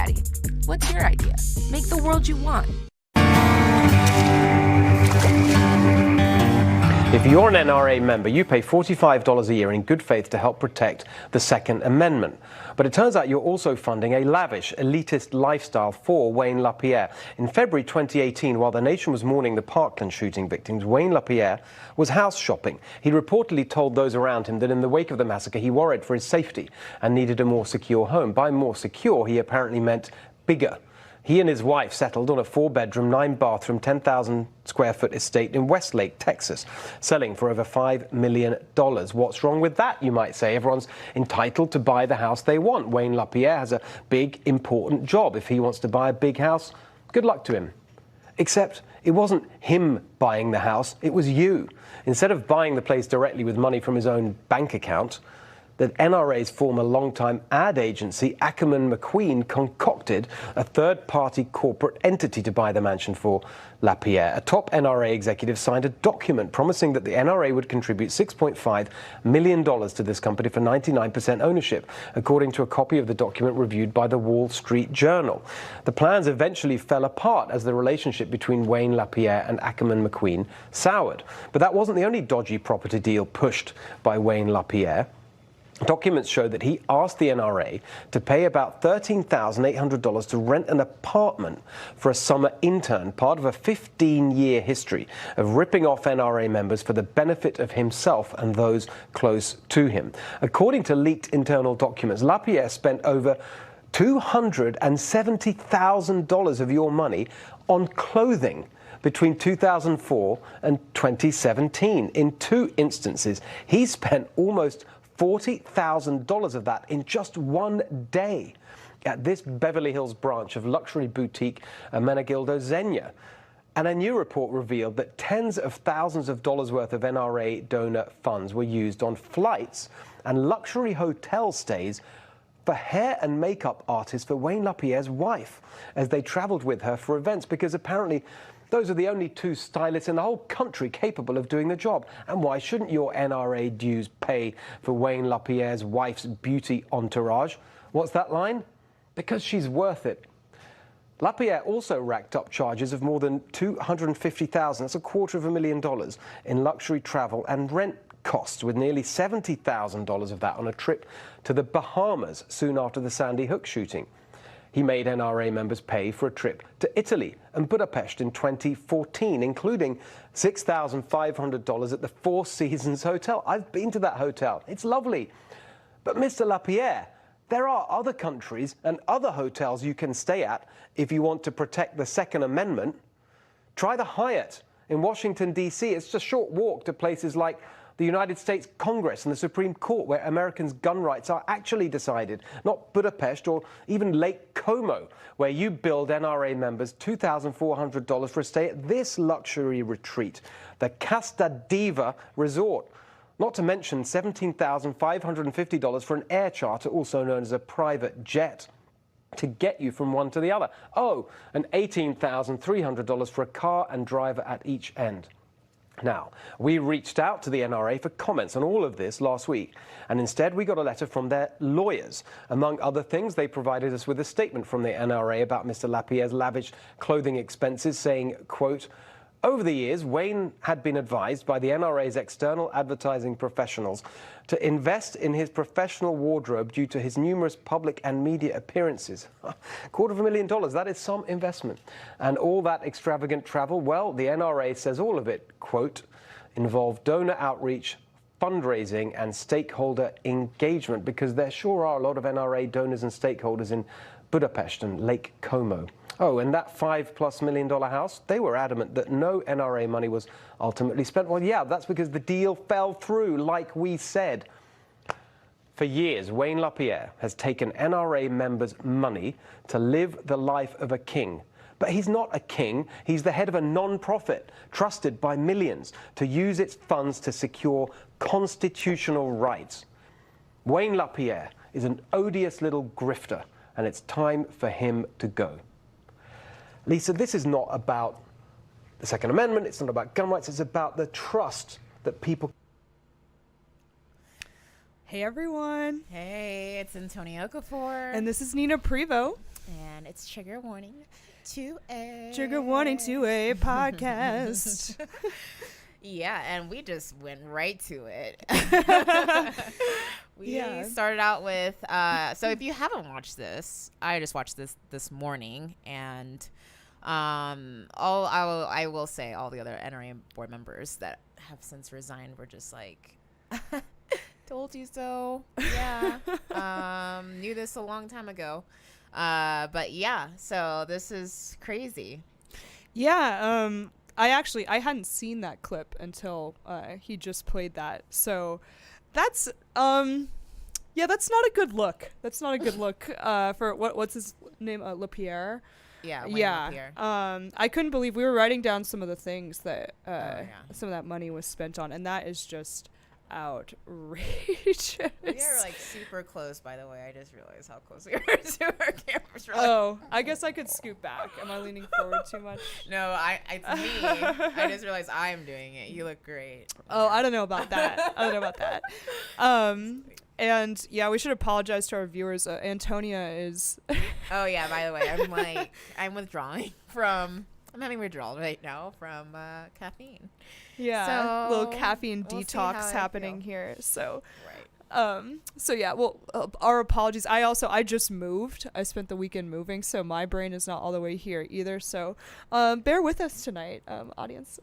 Daddy. What's your idea? Make the world you want. If you're an NRA member, you pay $45 a year in good faith to help protect the Second Amendment. But it turns out you're also funding a lavish, elitist lifestyle for Wayne LaPierre. In February 2018, while the nation was mourning the Parkland shooting victims, Wayne LaPierre was house shopping. He reportedly told those around him that in the wake of the massacre, he worried for his safety and needed a more secure home. By more secure, he apparently meant bigger. He and his wife settled on a 4-bedroom, 9-bathroom, 10,000 square foot estate in Westlake, Texas, selling for over $5 million. What's wrong with that, you might say? Everyone's entitled to buy the house they want. Wayne LaPierre has a big, important job. If he wants to buy a big house, good luck to him. Except it wasn't him buying the house, it was you. Instead of buying the place directly with money from his own bank account, the NRA's former longtime ad agency, Ackerman McQueen, concocted a third-party corporate entity to buy the mansion for LaPierre. A top NRA executive signed a document promising that the NRA would contribute $6.5 million to this company for 99% ownership, according to a copy of the document reviewed by the Wall Street Journal. The plans eventually fell apart as the relationship between Wayne LaPierre and Ackerman McQueen soured. But that wasn't the only dodgy property deal pushed by Wayne LaPierre. Documents show that he asked the NRA to pay about $13,800 to rent an apartment for a summer intern, part of a 15-year history of ripping off NRA members for the benefit of himself and those close to him. According to leaked internal documents, LaPierre spent over $270,000 of your money on clothing between 2004 and 2017. In 2 instances, he spent almost $40,000 of that in just one day at this Beverly Hills branch of luxury boutique Menegildo Zegna. And a new report revealed that tens of thousands of dollars worth of NRA donor funds were used on flights and luxury hotel stays for hair and makeup artists for Wayne LaPierre's wife as they traveled with her for events, because apparently those are the only 2 stylists in the whole country capable of doing the job. And why shouldn't your NRA dues pay for Wayne LaPierre's wife's beauty entourage? What's that line? Because she's worth it. LaPierre also racked up charges of more than $250,000, that's $250,000, in luxury travel and rent costs, with nearly $70,000 of that on a trip to the Bahamas soon after the Sandy Hook shooting. He made NRA members pay for a trip to Italy and Budapest in 2014, including $6,500 at the Four Seasons Hotel. I've been to that hotel. It's lovely. But Mr. LaPierre, there are other countries and other hotels you can stay at if you want to protect the Second Amendment. Try the Hyatt in Washington, D.C. It's just a short walk to places like the United States Congress and the Supreme Court, where Americans' gun rights are actually decided, not Budapest or even Lake Como, where you billed NRA members $2,400 for a stay at this luxury retreat, the Casa Diva Resort. Not to mention $17,550 for an air charter, also known as a private jet, to get you from one to the other. Oh, and $18,300 for a car and driver at each end. Now, we reached out to the NRA for comments on all of this last week, and instead we got a letter from their lawyers. Among other things, they provided us with a statement from the NRA about Mr. LaPierre's lavish clothing expenses, saying, quote, "Over the years, Wayne had been advised by the NRA's external advertising professionals to invest in his professional wardrobe due to his numerous public and media appearances." $250,000, that is some investment. And all that extravagant travel, well, the NRA says all of it, quote, "involved donor outreach, fundraising and stakeholder engagement," because there sure are a lot of NRA donors and stakeholders in Budapest and Lake Como. Oh, and that $5+ million house, they were adamant that no NRA money was ultimately spent. Well, yeah, that's because the deal fell through, like we said. For years, Wayne LaPierre has taken NRA members' money to live the life of a king. But he's not a king. He's the head of a non-profit trusted by millions to use its funds to secure constitutional rights. Wayne LaPierre is an odious little grifter, and it's time for him to go. Lisa, this is not about the Second Amendment, it's not about gun rights, it's about the trust that people... Hey everyone. Hey, it's Antonia Okafor. And this is Nina Prevo. And it's Trigger Warning 2A. Trigger Warning 2A podcast. Yeah, and we just went right to it. We started out with, so if you haven't watched this, I just watched this morning, and I will say all the other NRA board members that have since resigned were just like, told you so. Yeah. Knew this a long time ago. But yeah, so this is crazy. Yeah. I hadn't seen that clip until he just played that. So that's that's not a good look. That's not a good look for what's his name? LaPierre. Yeah. LaPierre. I couldn't believe we were writing down some of the things that some of that money was spent on, and that is just outrageous. We are like super close, by the way. I just realized how close we are to our cameras. Oh, I guess I could scoot back. Am I leaning forward too much? No, it's me. I just realized I'm doing it. You look great. Oh, I don't know about that. And yeah, we should apologize to our viewers. Antonia is. Oh yeah. By the way, I'm withdrawing from. I'm having withdrawal right now from caffeine. Yeah, so little caffeine detox happening here. So, right. So yeah. Well, our apologies. I just moved. I spent the weekend moving, so my brain is not all the way here either. So, bear with us tonight, audience.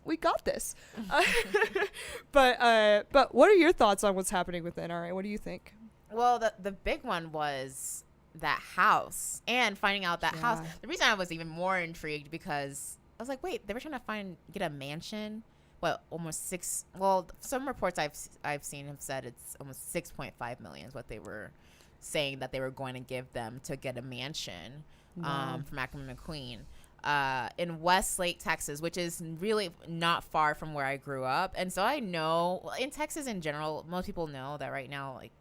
We got this. But what are your thoughts on what's happening with the NRA? What do you think? Well, the big one was that house, and finding out that house. The reason I was even more intrigued because I was like, wait, they were trying to get a mansion. Well, almost six. Well, some reports I've seen have said it's almost 6.5 million is what they were saying that they were going to give them to get a mansion from Ackerman McQueen in Westlake, Texas, which is really not far from where I grew up. And so I know in Texas in general, most people know that right now, like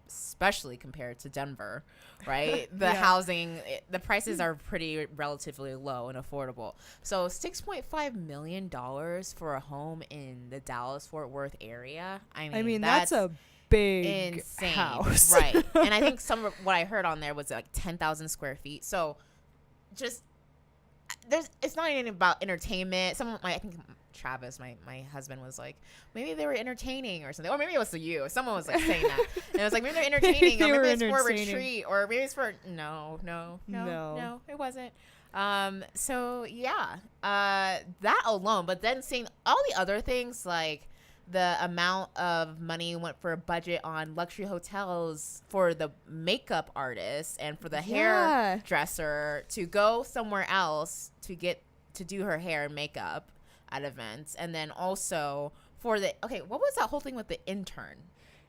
especially compared to Denver, right? The housing, the prices are pretty relatively low and affordable. So $6.5 million for a home in the Dallas-Fort Worth area. I mean that's a big insane house. Right. And I think what I heard on there was like 10,000 square feet. So just it's not even about entertainment. I think Travis, my husband, was like, maybe they were entertaining or something, or maybe it was you. Someone was like saying that, and it was like maybe they're entertaining, or maybe it's for a retreat, or maybe it's for no, it wasn't. So yeah, that alone. But then seeing all the other things, like the amount of money went for a budget on luxury hotels for the makeup artist and for the hairdresser to go somewhere else to do her hair and makeup at events, and then also for what was that whole thing with the intern?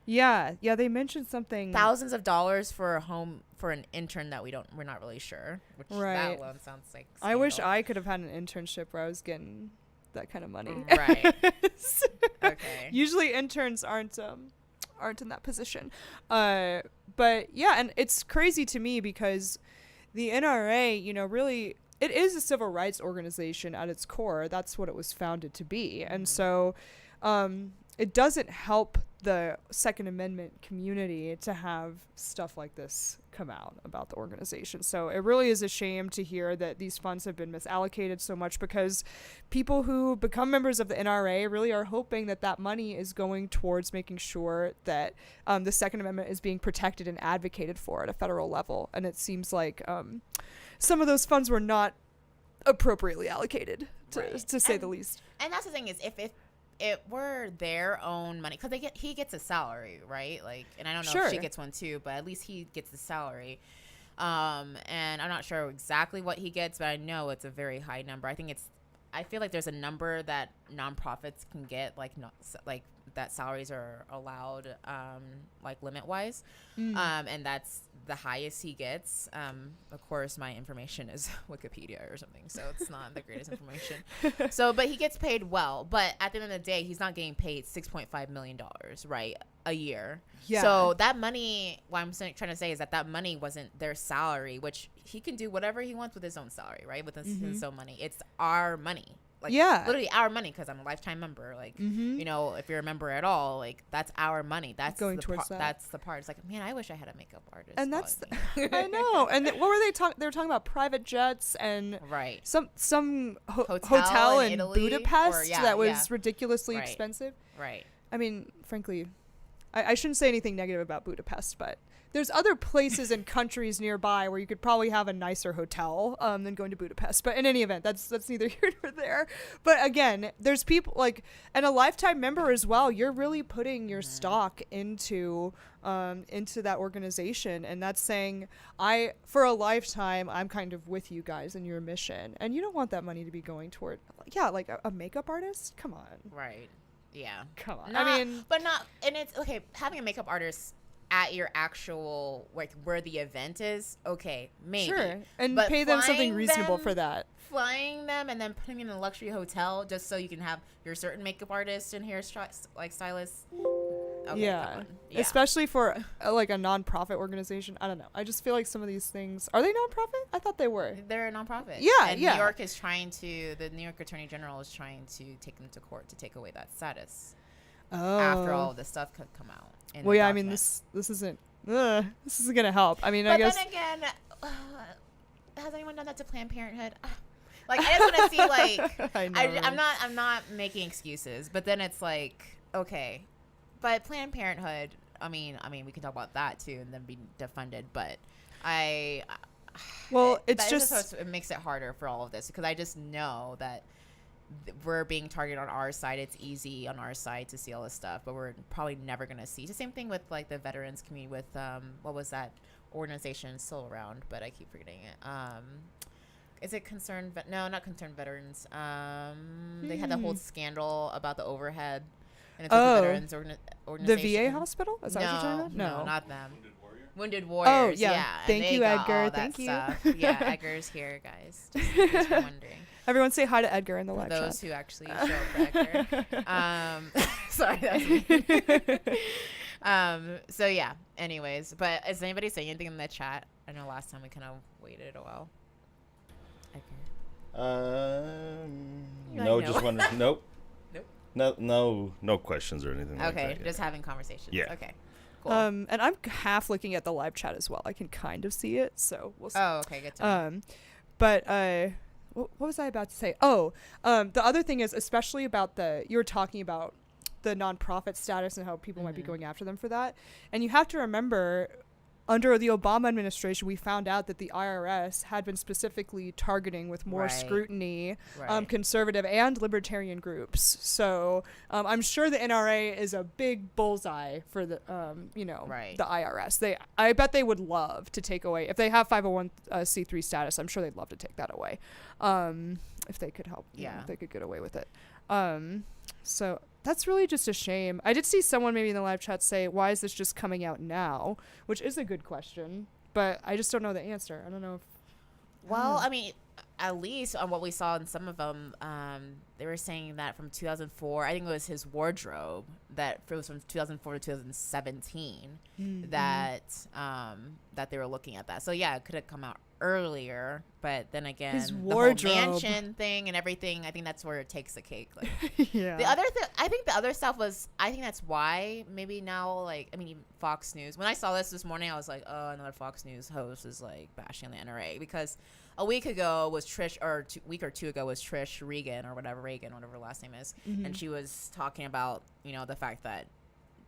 Yeah, they mentioned something, thousands of dollars for a home for an intern that we're not really sure. Which that alone sounds like scandal. I wish I could have had an internship where I was getting that kind of money. Right. Okay. Usually interns aren't in that position. But yeah, and it's crazy to me because the NRA, really, it is a civil rights organization at its core. That's what it was founded to be. Mm-hmm. And so it doesn't help the Second Amendment community to have stuff like this come out about the organization. So it really is a shame to hear that these funds have been misallocated so much, because people who become members of the NRA really are hoping that money is going towards making sure that the Second Amendment is being protected and advocated for at a federal level. And it seems like some of those funds were not appropriately allocated, to say the least. And that's the thing is, if it were their own money, because he gets a salary, right? Like, and I don't know if she gets one too, but at least he gets the salary. And I'm not sure exactly what he gets, but I know it's a very high number. I feel like there's a number that nonprofits can get, like that salaries are allowed, like limit wise, and that's the highest he gets. Of course, my information is Wikipedia or something, so it's not the greatest information. So, but he gets paid well. But at the end of the day, he's not getting paid $6.5 million, right, a year. Yeah. So that money, what I'm trying to say is that money wasn't their salary, which he can do whatever he wants with his own salary, right, with his own money. It's our money. Like, yeah, literally our money, because I'm a lifetime member. Like, you know, if you're a member at all, like, that's our money. That's going the towards that. That's the part. It's like, man, I wish I had a makeup artist. And that's me. I know. And what were they talking? They were talking about private jets and right, some hotel in Italy, Budapest that was ridiculously expensive. Right. I mean, frankly, I shouldn't say anything negative about Budapest, but there's other places and countries nearby where you could probably have a nicer hotel than going to Budapest. But in any event, that's neither here nor there. But again, there's people like, and a lifetime member as well. You're really putting your stock into that organization, and that's saying, for a lifetime, I'm kind of with you guys in your mission, and you don't want that money to be going toward, like a makeup artist. Come on. Right. Yeah. Come on. I mean, but not, and it's okay having a makeup artist at your actual, like, where the event is, okay, maybe. Sure. And but pay them something reasonable for that. Flying them and then putting them in a luxury hotel just so you can have your certain makeup artist and hair like stylists. Okay, yeah. Especially for like a non-profit organization. I don't know. I just feel like some of these things, are they non-profit? I thought they were. They're a non-profit. Yeah, and yeah. New York is the New York Attorney General is trying to take them to court to take away that status. After all of this stuff could come out. Well, yeah, I mean, this isn't gonna help. I mean, but I guess. But then again, has anyone done that to Planned Parenthood? Like, I just want to see, like, I'm not making excuses, but then it's like, okay, but Planned Parenthood, I mean, we can talk about that too, and then be defunded, but it makes it harder for all of this, because I just know that we're being targeted on our side. It's easy on our side to see all this stuff, but we're probably never going to see. It's the same thing with, like, the veterans community with, what was that organization? It's still around, but I keep forgetting it. Is it no, not Concerned Veterans. They had the whole scandal about the overhead. And it's like the veterans organization. The VA hospital? Is that what you're talking about? No, not them. Wounded Warriors. Oh, yeah. Thank you, Edgar. Thank you. Yeah, Edgar's here, guys. Just wondering. Everyone say hi to Edgar in the live chat. Those who actually show up for Edgar. Sorry, that's me. So yeah. Anyways, but is anybody saying anything in the chat? I know last time we kind of waited a while. No, just wondering. Nope. No questions or anything. Okay, like that, just having conversations. Yeah. Okay. Cool. And I'm half looking at the live chat as well. I can kind of see it, so we'll see. Oh, okay, good to know. But what was I about to say? Oh, the other thing is, especially about you were talking about the nonprofit status and how people might be going after them for that. And you have to remember, under the Obama administration, we found out that the IRS had been specifically targeting with more scrutiny conservative and libertarian groups. So I'm sure the NRA is a big bullseye for the the IRS. I bet they would love to take away, if they have 501c3 status. I'm sure they'd love to take that away, if they could help. If they could get away with it. So that's really just a shame. I did see someone maybe in the live chat say, why is this just coming out now? Which is a good question, but I just don't know the answer. I don't know if... Well, I mean, at least on what we saw in some of them, they were saying that from 2004, I think it was his wardrobe, that it was from 2004 to 2017 that they were looking at that. So yeah, it could have come out earlier, but then again, his the wardrobe. whole mansion thing and everything, I think that's where it takes the cake. Like, yeah. The other thing, I think the other stuff was, I think that's why maybe now, like, I mean, Fox News, when I saw this morning, I was like, oh, another Fox News host is like bashing the NRA, because a week ago was Trish, or a week or two ago was Trish Regan, whatever her last name is, and she was talking about, the fact that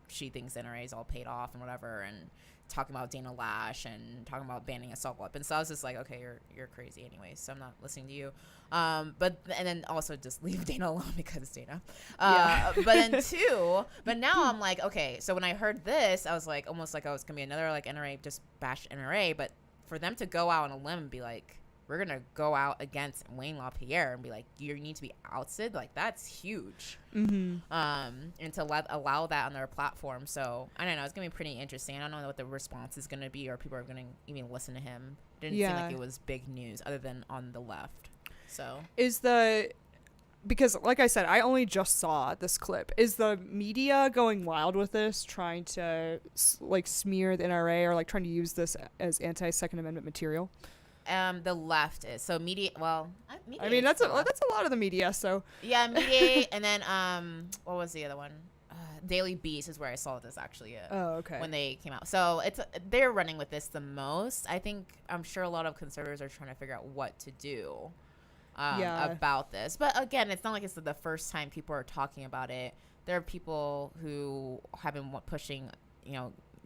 she thinks NRA is all paid off and whatever, and talking about Dana Lash and talking about banning assault weapons. So I was just like, okay, you're crazy anyway, so I'm not listening to you. And then also just leave Dana alone because it's Dana. But now I'm like, okay, so when I heard this, I was like, almost like I was gonna be another like NRA, just bash NRA, but for them to go out on a limb and be like, we're gonna go out against Wayne LaPierre and be like, you need to be ousted, like, that's huge. And to allow that on their platform. So I don't know, it's gonna be pretty interesting. I don't know what the response is gonna be, or people are gonna even listen to him. Didn't seem like it was big news other than on the left. So because like I said, I only just saw this clip. Is the media going wild with this, trying to like smear the NRA, or like trying to use this as anti-Second Amendment material? The left is so media. Well, media I mean, that's a lot of the media. So yeah, media, and then what was the other one? Daily Beast is where I saw this actually. Oh, okay. When they came out, so they're running with this the most. I'm sure a lot of conservatives are trying to figure out what to do about this. But again, it's not like it's the first time people are talking about it. There are people who have been pushing,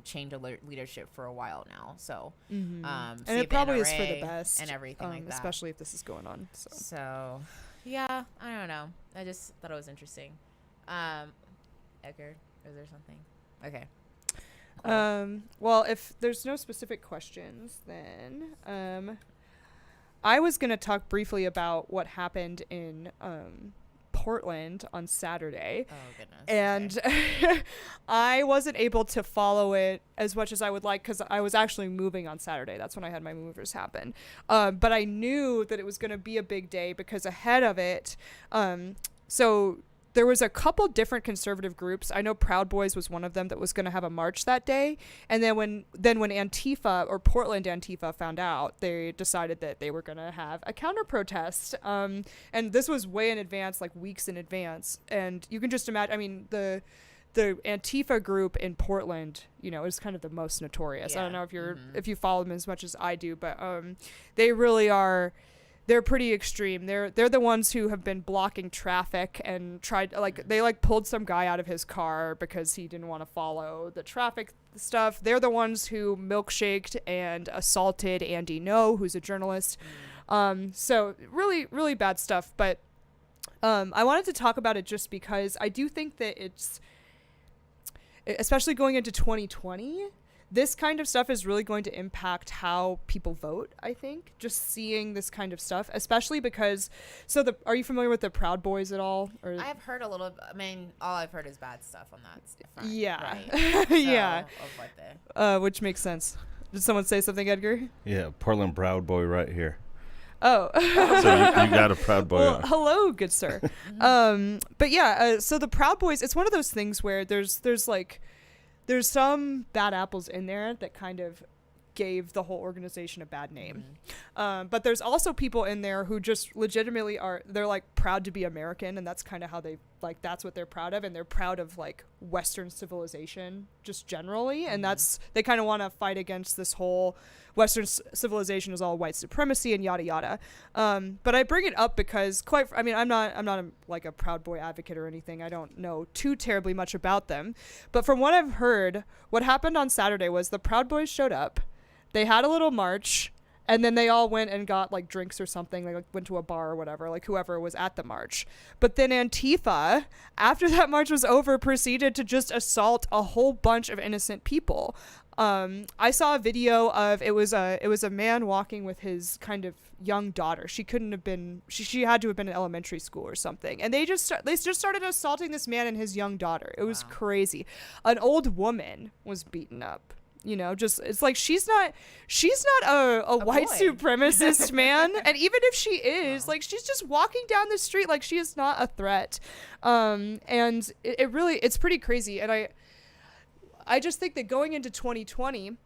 change of leadership for a while now. So, and it probably is for the best and everything like that. Especially if this is going on. So, yeah, I don't know. I just thought it was interesting. Edgar, is there something? Okay. Cool. Well, if there's no specific questions, then I was going to talk briefly about what happened in Portland on Saturday. Oh, goodness. And okay. I wasn't able to follow it as much as I would like because I was actually moving on Saturday. That's when I had my movers happen. But I knew that it was going to be a big day because ahead of it, so there was a couple different conservative groups. I know Proud Boys was one of them that was going to have a march that day. And then when Antifa or Portland Antifa found out, they decided that they were going to have a counter protest. And this was way in advance, like weeks in advance. And you can just imagine, I mean, the Antifa group in Portland, is kind of the most notorious. I don't know if you follow them as much as I do, but they really are. They're pretty extreme. They're the ones who have been blocking traffic and tried they pulled some guy out of his car because he didn't want to follow the traffic stuff. They're the ones who milkshaked and assaulted Andy No, who's a journalist. So really, really bad stuff. But I wanted to talk about it just because I do think that it's, especially going into 2020, this kind of stuff is really going to impact how people vote, I think, just seeing this kind of stuff, especially because, are you familiar with the Proud Boys at all? Or? I've heard a little, all I've heard is bad stuff on that front. Yeah. Right? So, yeah. Of what which makes sense. Did someone say something, Edgar? Yeah, Portland Proud Boy right here. Oh. So you got a Proud Boy. Well, hello, good sir. But yeah, so the Proud Boys, it's one of those things where there's some bad apples in there that kind of gave the whole organization a bad name. But there's also people in there who just legitimately they're like proud to be American, and that's kind of how they that's what they're proud of, and they're proud of like Western civilization just generally, and they kind of want to fight against this whole Western civilization is all white supremacy and yada yada. But I bring it up because I'm not a Proud Boy advocate or anything. I don't know too terribly much about them, but from what I've heard, what happened on Saturday was the Proud Boys showed up, they had a little march, and then they all went and got like drinks or something. They went to a bar or whatever, like whoever was at the march. But then Antifa, after that march was over, proceeded to just assault a whole bunch of innocent people. I saw a video of it was a man walking with his kind of young daughter. She couldn't have been. She had to have been in elementary school or something. And they just started assaulting this man and his young daughter. It was crazy. An old woman was beaten up. It's like she's not a white supremacist, man. And even if she is, like, she's just walking down the street like she is not a threat. And it's pretty crazy. And I just think that going into 2020,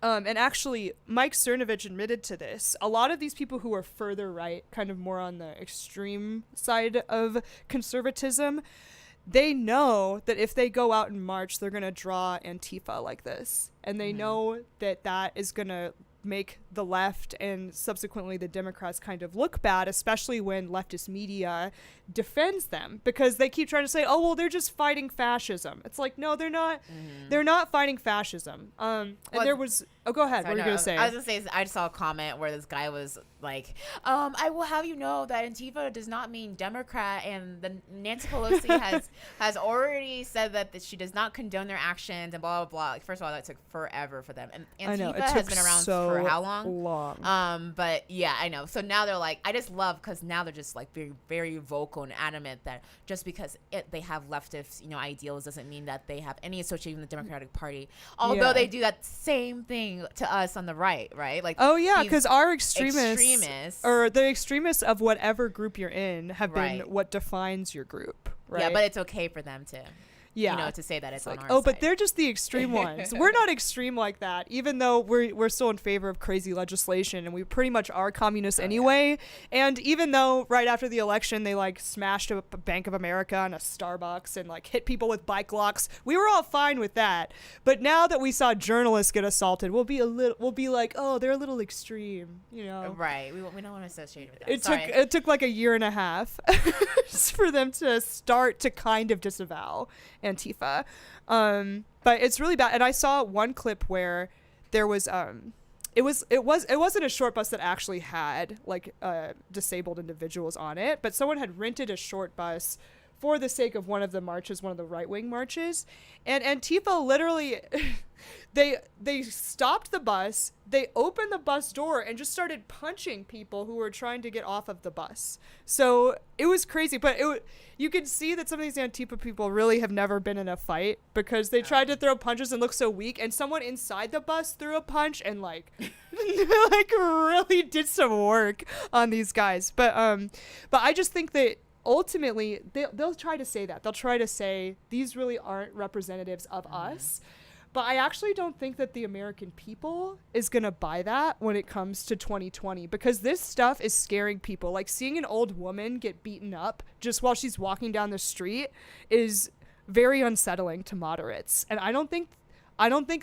and actually Mike Cernovich admitted to this, a lot of these people who are further right, kind of more on the extreme side of conservatism, they know that if they go out and march, they're going to draw Antifa like this. And they know that is going to make the left and subsequently the Democrats kind of look bad, especially when leftist media defends them, because they keep trying to say, oh, well, they're just fighting fascism. It's like, no, they're not. They're not fighting fascism. And there was, go ahead. What were you going to say? I was going to say, I saw a comment where this guy was like, I will have you know that Antifa does not mean Democrat, and Nancy Pelosi has already said that she does not condone their actions and blah, blah, blah. Like, first of all, that took forever for them. And Antifa has been around for how long? But yeah, I know. So now they're like, I just love, because now they're just like very, very vocal and adamant that just because they have leftist, ideals doesn't mean that they have any association with the Democratic Party. Although they do that same thing to us on the right? Like, oh yeah, because our extremists or the extremists of whatever group you're in have been what defines your group, right? Yeah, but it's okay for them to. you know, to say that it's on our oh, side. but they're just the extreme ones. We're not extreme like that, even though we're still in favor of crazy legislation, and we pretty much are communists anyway. And even though right after the election they like smashed a Bank of America and a Starbucks and like hit people with bike locks, we were all fine with that. But now that we saw journalists get assaulted, we'll be like, oh, they're a little extreme, you know? Right. We don't want to associate with that. It took like a year and a half for them to start to kind of disavow Antifa. But it's really bad. And I saw one clip where there was it wasn't a short bus that actually had like disabled individuals on it, but someone had rented a short bus for the sake of one of the marches, one of the right-wing marches. And Antifa literally, they stopped the bus, they opened the bus door and just started punching people who were trying to get off of the bus. So it was crazy, but you could see that some of these Antifa people really have never been in a fight because they tried to throw punches and look so weak, and someone inside the bus threw a punch and like really did some work on these guys. But I just think that ultimately they'll try to say that. They'll try to say these really aren't representatives of us. But I actually don't think that the American people is going to buy that when it comes to 2020, because this stuff is scaring people. Like seeing an old woman get beaten up just while she's walking down the street is very unsettling to moderates. And I don't think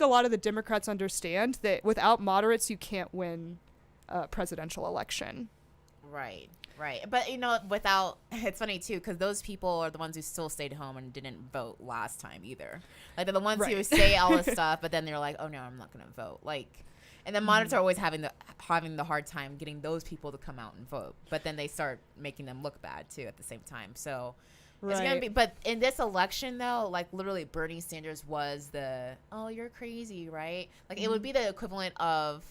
a lot of the Democrats understand that without moderates you can't win a presidential election. Right. But, you know, it's funny, too, because those people are the ones who still stayed home and didn't vote last time either. Like, they're the ones who say all this stuff, but then they're like, oh, no, I'm not going to vote. Like, and then moderates are always having the hard time getting those people to come out and vote. But then they start making them look bad, too, at the same time. So it's going to be. But in this election, though, like, literally Bernie Sanders was oh, you're crazy, right? Like, it would be the equivalent of,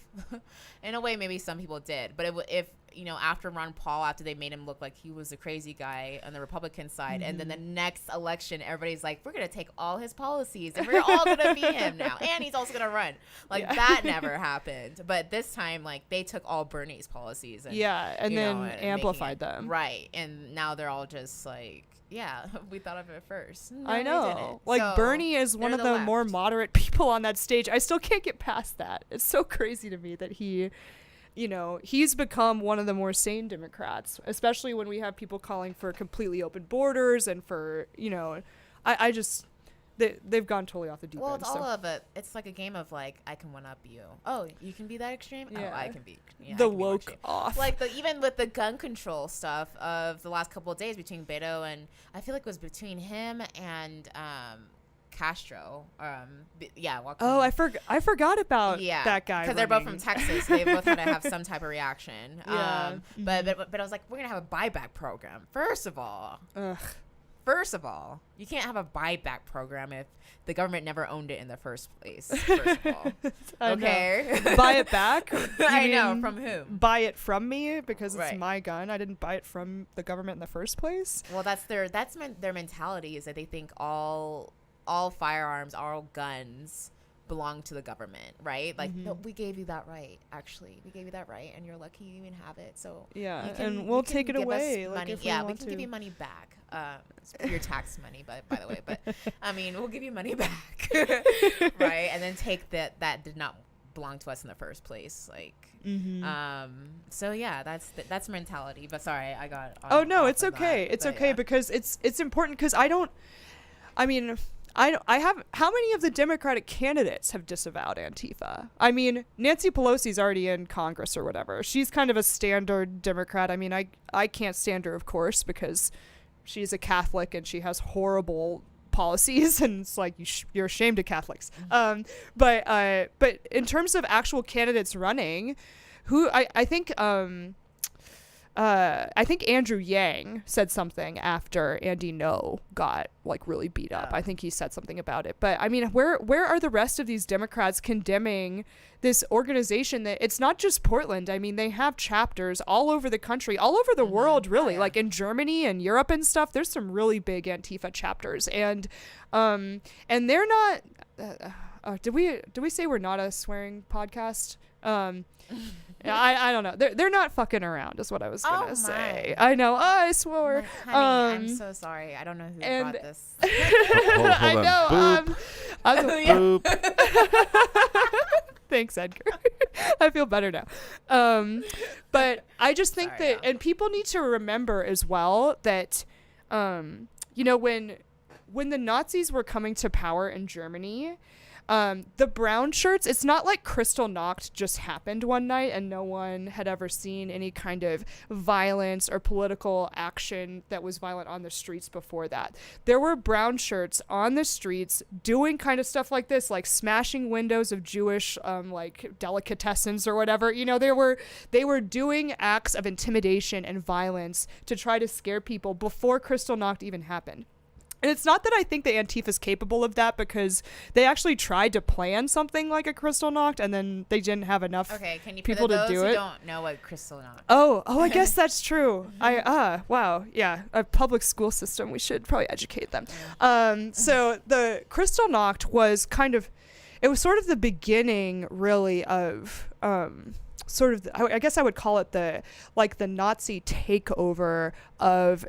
in a way, maybe some people did. But if you know, after Ron Paul, after they made him look like he was a crazy guy on the Republican side, and then the next election, everybody's like, we're going to take all his policies, and we're all going to be him now, and he's also going to run. Like, that never happened. But this time, like, they took all Bernie's policies. And, and then amplified them. Right. And now they're all just like, yeah, we thought of it first. No, I know. we didn't. Like, so Bernie is one of the more moderate people on that stage. I still can't get past that. It's so crazy to me that he's become one of the more sane Democrats, especially when we have people calling for completely open borders and for, I just, they've gone totally off the deep end. Well, it's all of it. It's like a game of like, I can one up you. Oh, you can be that extreme? Yeah. Oh, I can be. Yeah, the woke off. Like even with the gun control stuff of the last couple of days between Beto and, I feel like it was between him and, Castro. Oh, I forgot about that guy. Because they're both from Texas. They both had to have some type of reaction. Yeah. But I was like, we're gonna have a buyback program. First of all, you can't have a buyback program if the government never owned it in the first place. First of all, okay, buy it back. I know, from whom? Buy it from me because it's my gun. I didn't buy it from the government in the first place. Well, that's their mentality, is that they think all firearms, all guns belong to the government, right? Like, no, we gave you that right, actually. We gave you that right, and you're lucky you even have it. So and we'll take it away. Like, we can give you money back. Your tax money, by the way. But, I mean, we'll give you money back, right? And then take that did not belong to us in the first place. Like, so, yeah, that's mentality. But, sorry, I got on. Oh, no, it's okay. It's okay because it's important because I have, how many of the Democratic candidates have disavowed Antifa? I mean, Nancy Pelosi's already in Congress or whatever. She's kind of a standard Democrat. I mean, I can't stand her, of course, because she's a Catholic and she has horrible policies, and it's like you're ashamed of Catholics. But in terms of actual candidates running, who I think Andrew Yang said something after Andy Ngo got like really beat up. I think he said something about it. But I mean, where are the rest of these Democrats condemning this organization that it's not just Portland? I mean, they have chapters all over the country, all over the world, really. Like in Germany and Europe and stuff. There's some really big Antifa chapters, and they're not. Did we say we're not a swearing podcast? I don't know. They're not fucking around, is what I was gonna say. I know. I swore. Honey, I'm so sorry. I don't know who brought this. Hold I on. know. Boop. Thanks, Edgar. I feel better now. But I just think that, and people need to remember as well that, you know, when the Nazis were coming to power in Germany, the brown shirts, it's not like Kristallnacht just happened one night and no one had ever seen any kind of violence or political action that was violent on the streets before that. There were brown shirts on the streets doing kind of stuff like this, like smashing windows of Jewish like delicatessens or whatever. You know, they were doing acts of intimidation and violence to try to scare people before Kristallnacht even happened. And it's not that I think that Antifa is capable of that, because they actually tried to plan something like a Kristallnacht and then they didn't have enough people to do it. Who don't know what Kristallnacht? Oh, I guess that's true. Wow, yeah, a public school system. We should probably educate them. So the Kristallnacht was it was sort of the beginning, really, of sort of I guess I would call it the Nazi takeover of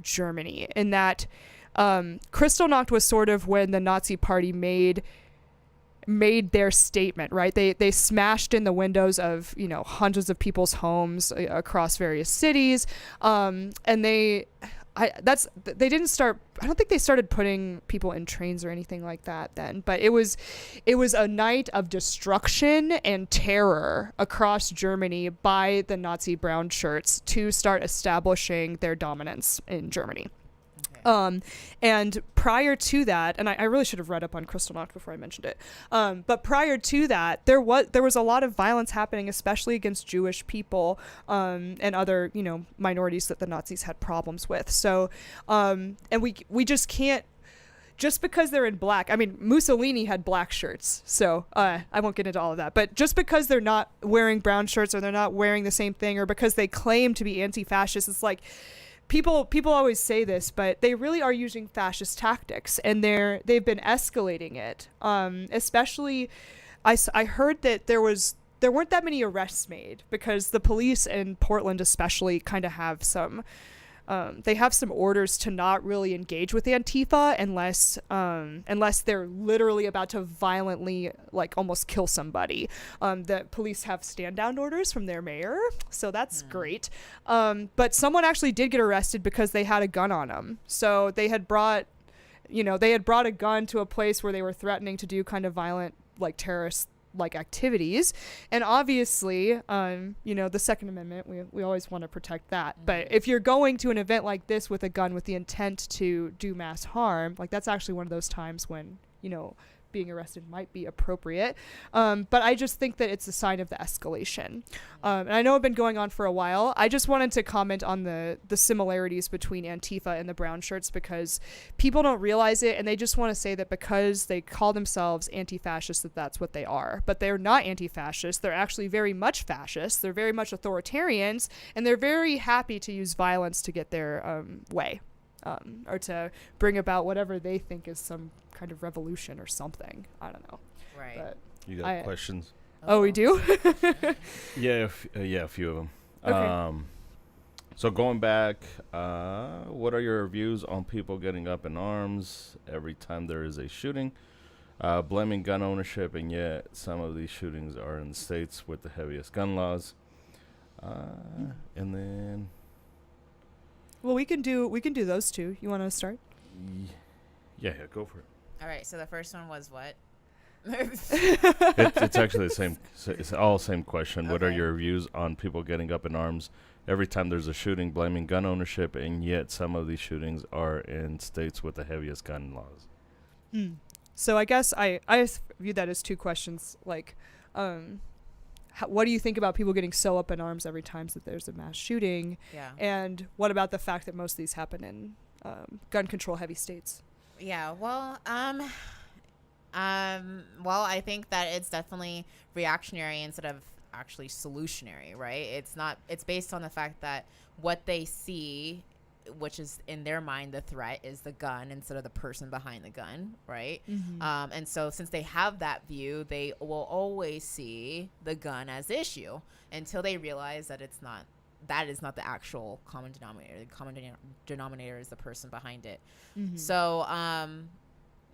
Germany, in that Kristallnacht was sort of when the Nazi Party made their statement, right? They smashed in the windows of, you know, hundreds of people's homes across various cities, and they didn't start. I don't think they started putting people in trains or anything like that then, but it was a night of destruction and terror across Germany by the Nazi brown shirts to start establishing their dominance in Germany. And prior to that, and I really should have read up on Kristallnacht before I mentioned it. But prior to that, there was a lot of violence happening, especially against Jewish people, and other, you know, minorities that the Nazis had problems with. So, and we just can't, just because they're in black. I mean, Mussolini had black shirts, so I won't get into all of that. But just because they're not wearing brown shirts, or they're not wearing the same thing, or because they claim to be anti-fascist, it's like, People always say this, but they really are using fascist tactics, and they've been escalating it. Especially, I heard that there weren't that many arrests made, because the police in Portland especially kind of have some orders to not really engage with Antifa unless they're literally about to violently, like, almost kill somebody. The police have stand down orders from their mayor, so that's great. But someone actually did get arrested because they had a gun on them. So they had brought a gun to a place where they were threatening to do kind of violent, like, terrorist like activities, and obviously the Second Amendment, we always want to protect that. But if you're going to an event like this with a gun with the intent to do mass harm, like, that's actually one of those times when, you know, being arrested might be appropriate. But I just think that it's a sign of the escalation. And I know it's been going on for a while. I just wanted to comment on the similarities between Antifa and the brown shirts, because people don't realize it, and they just want to say that because they call themselves anti-fascist that that's what they are. But they're not anti-fascist. They're actually very much fascist. They're very much authoritarians, and they're very happy to use violence to get their way. Or to bring about whatever they think is some kind of revolution or something. I don't know. Right. But you got questions? Oh, we do? Yeah, a few of them. Okay. So going back, what are your views on people getting up in arms every time there is a shooting, blaming gun ownership, and yet some of these shootings are in the states with the heaviest gun laws? And then... Well, we can do those two. You want to start? Yeah, go for it. All right. So the first one was what? It's actually the same. It's all same question. Okay. What are your views on people getting up in arms every time there's a shooting, blaming gun ownership, and yet some of these shootings are in states with the heaviest gun laws? So I guess I view that as two questions. Like, what do you think about people getting so up in arms every time that there's a mass shooting? Yeah. And what about the fact that most of these happen in gun control heavy states? Yeah. Well, I think that it's definitely reactionary instead of actually solutionary, right? It's based on the fact that what they see which is in their mind, the threat is the gun instead of the person behind the gun, right? And so since they have that view, they will always see the gun as the issue until they realize that that is not the actual common denominator. The common denominator is the person behind it. So,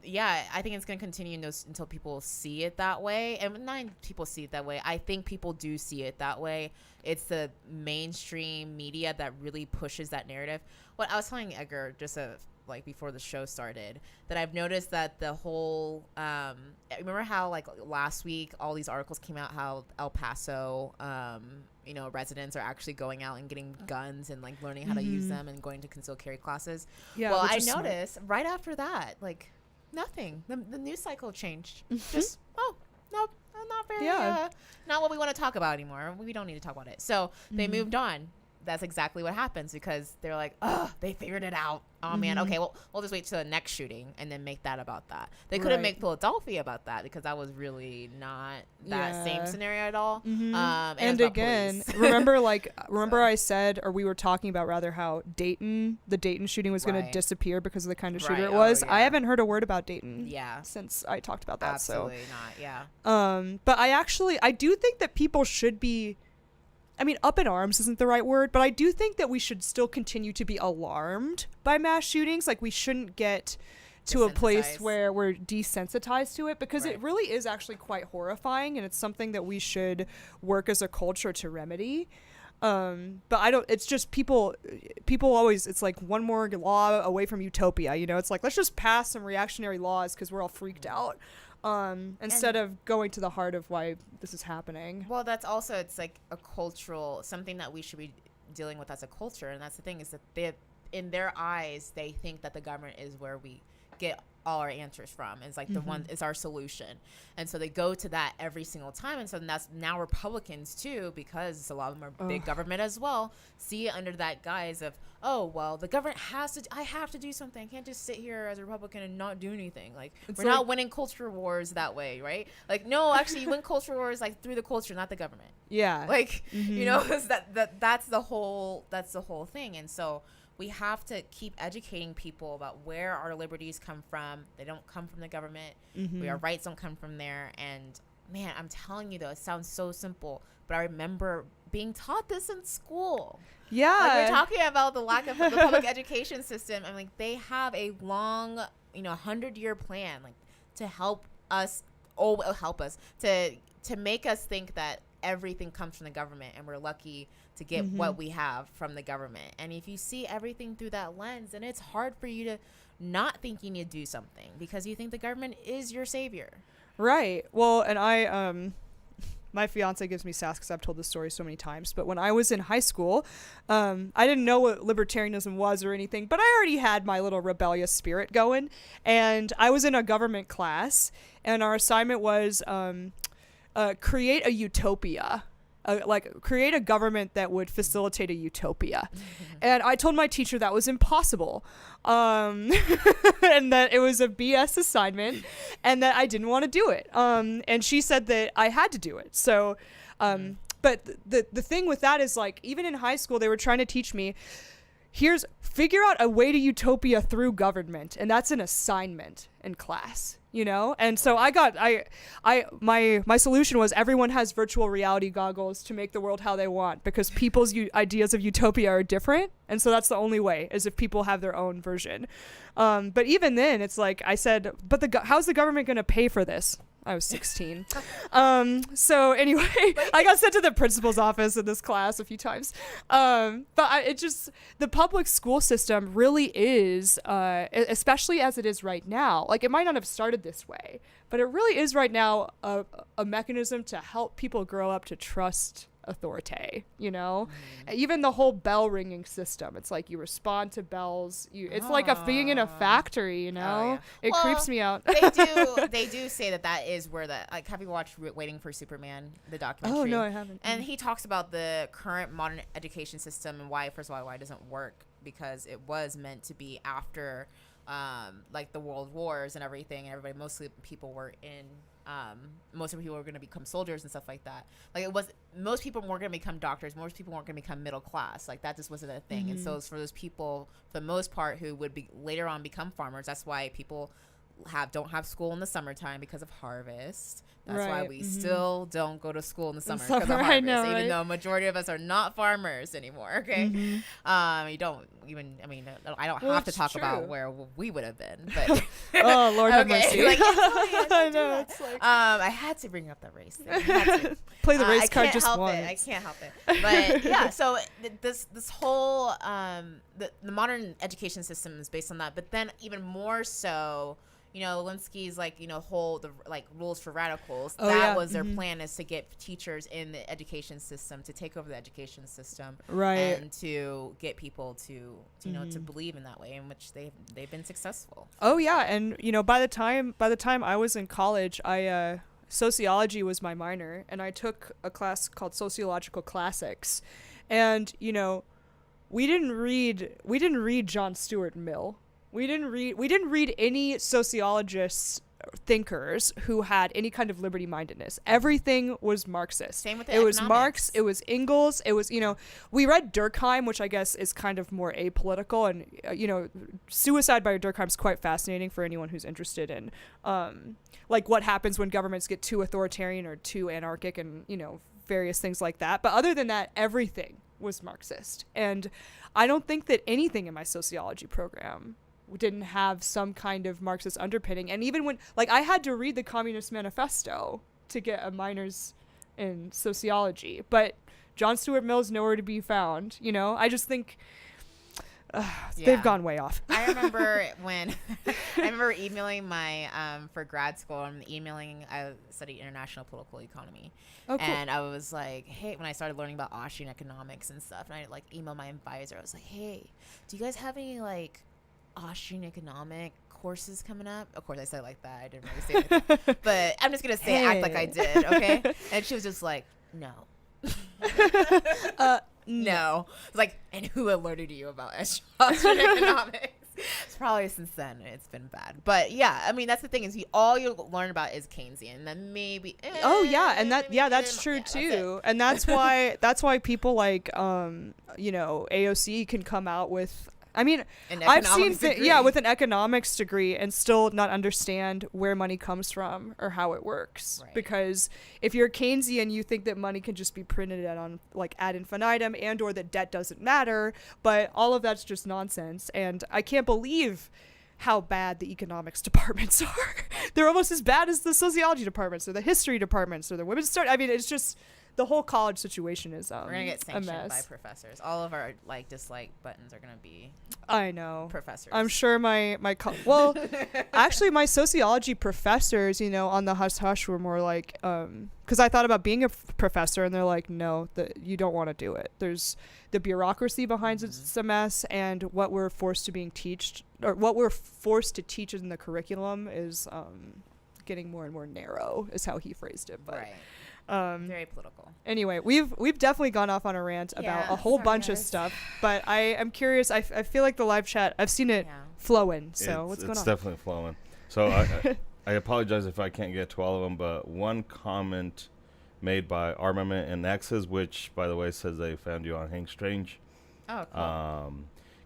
yeah, I think it's going to continue until people see it that way. And not people see it that way. I think people do see it that way. It's the mainstream media that really pushes that narrative. What I was telling Edgar just like before the show started, that I've noticed that the whole remember how like last week all these articles came out how El Paso residents are actually going out and getting guns and like learning how to use them and going to concealed carry classes. Well, I noticed right after that, like, nothing. The news cycle changed. Just nope, not very. Not what we want to talk about anymore. We don't need to talk about it. So they moved on. That's exactly what happens because they're like, oh, they figured it out. Oh man, okay, well, we'll just wait till the next shooting and then make that about that. They couldn't make Philadelphia about that because that was really not that same scenario at all. And again, remember I said, or we were talking about rather how the Dayton shooting was going to disappear because of the kind of shooter it was. I haven't heard a word about Dayton since I talked about that. Absolutely not, but I do think that people should be, I mean, up in arms isn't the right word, but I do think that we should still continue to be alarmed by mass shootings. Like, we shouldn't get to a place where we're desensitized to it because it really is actually quite horrifying, and it's something that we should work as a culture to remedy. But it's just people always, it's like one more law away from utopia, it's like, let's just pass some reactionary laws because we're all freaked out. Instead of going to the heart of why this is happening. Well, that's also, it's like a cultural, something that we should be dealing with as a culture. And that's the thing, is that in their eyes, they think that the government is where we get all our answers from. It's like the one is our solution. And so they go to that every single time. And so that's now Republicans too, because a lot of them are big government as well, see it under that guise of, oh, well, the government I have to do something. I can't just sit here as a Republican and not do anything. Like, we're not winning culture wars that way, right? Like, no, actually, you win culture wars like through the culture, not the government. Yeah. Like, that's the whole thing. And so we have to keep educating people about where our liberties come from. They don't come from the government. Our rights don't come from there. And man, I'm telling you though, it sounds so simple, but I remember being taught this in school. Yeah. Like, we're talking about the lack of the public education system, and like they have a long, 100-year plan, like to help us to make us think that everything comes from the government and we're lucky to get what we have from the government. And if you see everything through that lens, then it's hard for you to not think you need to do something because you think the government is your savior. Right. Well, and my fiance gives me sass because I've told this story so many times, but when I was in high school, I didn't know what libertarianism was or anything, but I already had my little rebellious spirit going, and I was in a government class, and our assignment was create a utopia. Create a government that would facilitate a utopia. And I told my teacher that was impossible. And that it was a BS assignment and that I didn't want to do it. And she said that I had to do it. So, but the thing with that is, like, even in high school, they were trying to teach me, figure out a way to utopia through government. And that's an assignment in class. And so my solution was everyone has virtual reality goggles to make the world how they want, because people's ideas of utopia are different. And so that's the only way, is if people have their own version. But even then, it's like I said, but how's the government going to pay for this? I was 16. So anyway, I got sent to the principal's office in this class a few times. But the public school system really is, especially as it is right now, like, it might not have started this way, but it really is right now a mechanism to help people grow up to trust authority, even the whole bell ringing system. It's like you respond to bells. It's like being in a factory, It creeps me out. They do say that is where have you watched Waiting for Superman, the documentary? Oh no, I haven't. And he talks about the current modern education system and why it doesn't work, because it was meant to be after like the world wars and everything, and mostly people were in most of the people were going to become soldiers and stuff like that. Like it was, most people weren't going to become doctors. Most people weren't going to become middle class. Like that just wasn't a thing. And so it's for those people, for the most part, who would be later on become farmers. That's why people don't have school in the summertime because of harvest. That's why we still don't go to school in the summer because of harvest, even though majority of us are not farmers anymore. Okay, you don't even. I mean, I don't have to talk about where we would have been. But oh Lord have mercy. Like, I know. It's like I had to bring up the race thing. Play the race card just once. I can't help it. But yeah, so this whole the modern education system is based on that. But then even more so, you know, Linsky's like, you know, rules for radicals. That was their plan, is to get teachers in the education system to take over the education system, and to get people to you know to believe in that way, in which they've been successful. Oh yeah, and you know, by the time I was in college, sociology was my minor, and I took a class called Sociological Classics, and you know, we didn't read John Stuart Mill. We didn't read any sociologists, thinkers who had any kind of liberty-mindedness. Everything was Marxist. Same with it was Marx, it was Engels, it was, you know, we read Durkheim, which I guess is kind of more apolitical, and you know, Suicide by Durkheim is quite fascinating for anyone who's interested in like what happens when governments get too authoritarian or too anarchic, and you know, various things like that. But other than that, everything was Marxist, and I don't think that anything in my sociology program didn't have some kind of Marxist underpinning. And even when, like, I had to read the Communist Manifesto to get a minors in sociology, but John Stuart Mill's nowhere to be found, you know? I just think they've gone way off. I remember emailing my for grad school, I studied international political economy. Oh, cool. And I was like, hey, when I started learning about Austrian economics and stuff, and I like emailed my advisor, I was like, hey, do you guys have any like Austrian economic courses coming up? Of course I said it like that. I didn't really say it like that. But I'm just gonna say act like I did, okay? And she was just like, no. No. It's like, and who alerted you about Austrian economics? It's probably since then it's been bad. But yeah, I mean, that's the thing, is all you learn about is Keynesian, and then maybe that's true too. And that's why people like you know, AOC can come out with, I mean, I've seen with an economics degree and still not understand where money comes from or how it works. Right. Because if you're Keynesian, you think that money can just be printed on like ad infinitum, and or that debt doesn't matter. But all of that's just nonsense. And I can't believe how bad the economics departments are. They're almost as bad as the sociology departments or the history departments or the women's studies. I mean, it's just, the whole college situation is we're gonna get sanctioned by professors. All of our like dislike buttons are gonna be, I know, professors. I'm sure actually my sociology professors, you know, on the hush hush were more like, because I thought about being a professor, and they're like, no, you don't want to do it. There's the bureaucracy behind it's a mess, and what we're forced to teach in the curriculum is getting more and more narrow, is how he phrased it. But right. Very political. Anyway, we've definitely gone off on a rant about a whole bunch of stuff, but I am curious. I feel like the live chat, I've seen it flowing. So what's going on? It's definitely flowing. So I apologize if I can't get to all of them, but one comment made by Armament and X's, which by the way says they found you on Hank Strange. Oh, cool.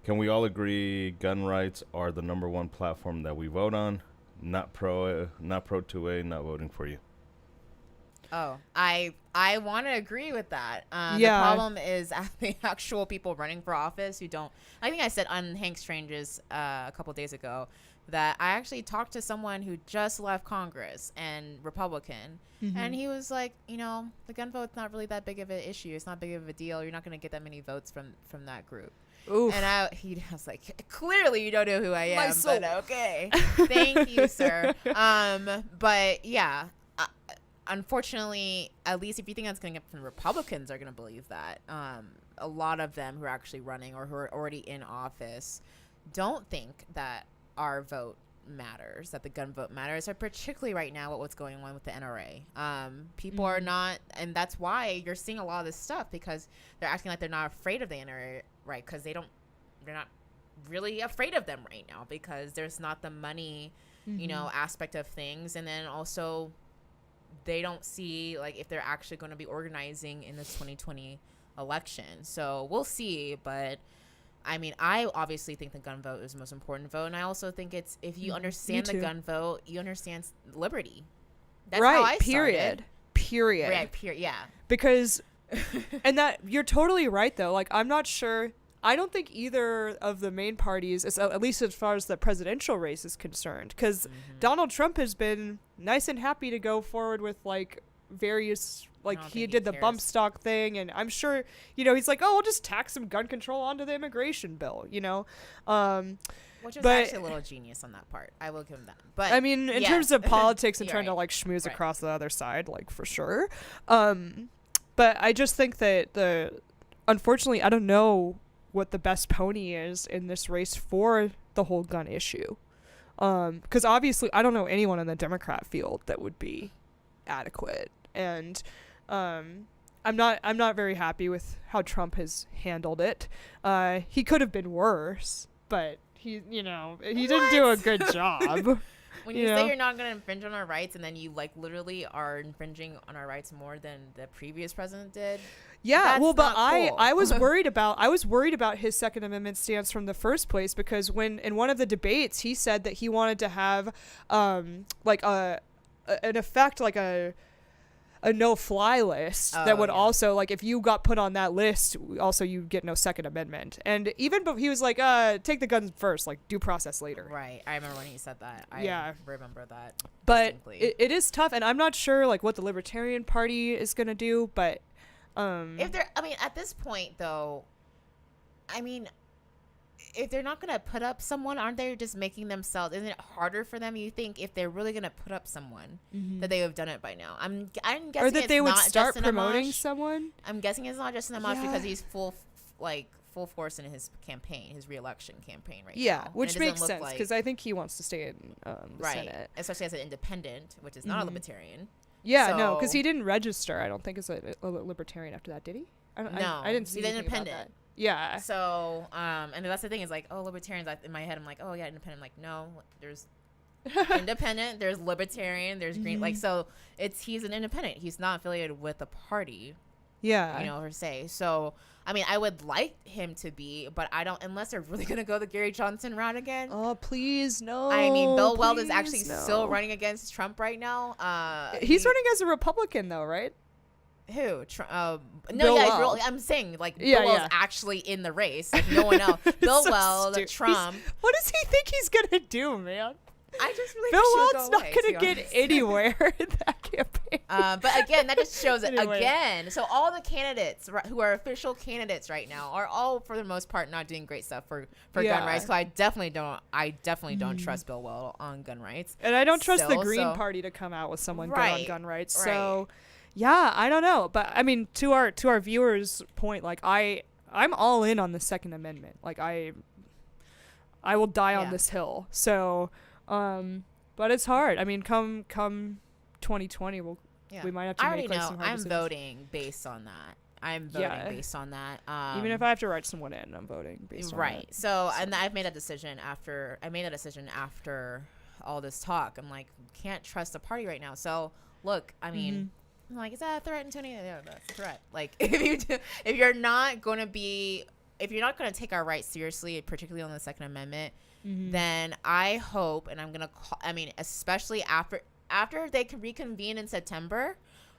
Can we all agree gun rights are the number one platform that we vote on? Not pro 2A, not voting for you. Oh, I want to agree with that. The problem is the actual people running for office who don't. I think I said on Hank Strange's a couple days ago that I actually talked to someone who just left Congress and Republican, and he was like, you know, the gun vote's not really that big of an issue. It's not big of a deal. You're not going to get that many votes from that group. Oof. And he was like, clearly you don't know who I am, but okay, thank you, sir. But yeah. Unfortunately, at least if you think that's going to get from Republicans are going to believe that, a lot of them who are actually running or who are already in office don't think that our vote matters, that the gun vote matters, or particularly right now what's going on with the NRA. People are not, and that's why you're seeing a lot of this stuff, because they're acting like they're not afraid of the NRA, right? Because they're not really afraid of them right now, because there's not the money, you know, aspect of things, and then also they don't see like if they're actually going to be organizing in this 2020 election. So we'll see. But I mean, I obviously think the gun vote is the most important vote, and I also think it's if you understand the gun vote, you understand liberty. That's how I period. Period. Right. Period. Yeah. Because, and that you're totally right though. Like I'm not sure. I don't think either of the main parties, at least as far as the presidential race is concerned, because Donald Trump has been nice and happy to go forward with like various, like he did the bump stock thing, and I'm sure, you know, he's like, oh, we'll just tax some gun control onto the immigration bill, you know. Which is actually a little genius on that part. I will give him that. But I mean, in terms of politics and trying right. to like schmooze across the other side, like for sure. But I just think that unfortunately, I don't know what the best pony is in this race for the whole gun issue. Because obviously I don't know anyone in the Democrat field that would be adequate. And I'm not very happy with how Trump has handled it. He could have been worse, but he didn't do a good job. When you say you're not going to infringe on our rights, and then you like literally are infringing on our rights more than the previous president did. Yeah, well, but cool. I was worried about his Second Amendment stance from the first place, because when in one of the debates he said that he wanted to have like an effect like a no-fly list that would also, like, if you got put on that list, also you get no Second Amendment. And even he was like, take the guns first, like due process later. Right. I remember when he said that. I remember that. But it is tough, and I'm not sure like what the Libertarian Party is gonna do. But at this point though, I mean, if they're not going to put up someone, aren't they just making themselves, isn't it harder for them, you think, if they're really going to put up someone, that they have done it by now? I'm guessing or that they would start promoting Amash. someone. I'm guessing it's not Justin Amash because he's full force in his campaign, his re-election campaign right now. Yeah, which makes sense, because I think he wants to stay in the Senate. Especially as an independent, which is not a libertarian. Yeah, no, because he didn't register, I don't think, as a libertarian after that, did he? I didn't see he's anything independent. about that. Yeah. So, and that's the thing is like, oh, libertarians. In my head, I'm like, oh yeah, independent. I'm like, no, there's independent, there's libertarian, there's green. Like, so he's an independent. He's not affiliated with a party. Yeah. You know, per se. So, I mean, I would like him to be, but I don't, unless they're really gonna go the Gary Johnson route again. Oh, please no. I mean, Bill Weld is actually still running against Trump right now. He's running as a Republican though, right? Who? Bill Weld. I'm saying, like, Bill Weld's actually in the race. Like, no one else. Bill Weld, Trump. What does he think he's going to do, man? I just really Bill Weld's not going to get anywhere in that campaign. But again, that just shows it again. So all the candidates who are official candidates right now are all, for the most part, not doing great stuff for gun rights. So I definitely don't trust Bill Weld on gun rights. And I don't trust the Green Party to come out with someone good on gun rights. So... yeah, I don't know, but I mean, to our viewers' point, like I'm all in on the Second Amendment. Like I will die on this hill. So, but it's hard. I mean, come 2020, we might have to make some hard I'm decisions. voting based on that. I'm voting based on that. Even if I have to write someone in, I'm voting based on that. Right. So, and I've made a decision after all this talk. I'm like, can't trust the party right now. So, look, I mean. I'm like, is that a threat, Antonio? Yeah, that's a threat. Like, if you're not going to take our rights seriously, particularly on the Second Amendment, then I hope, and I'm going to call, I mean, especially after they can reconvene in September,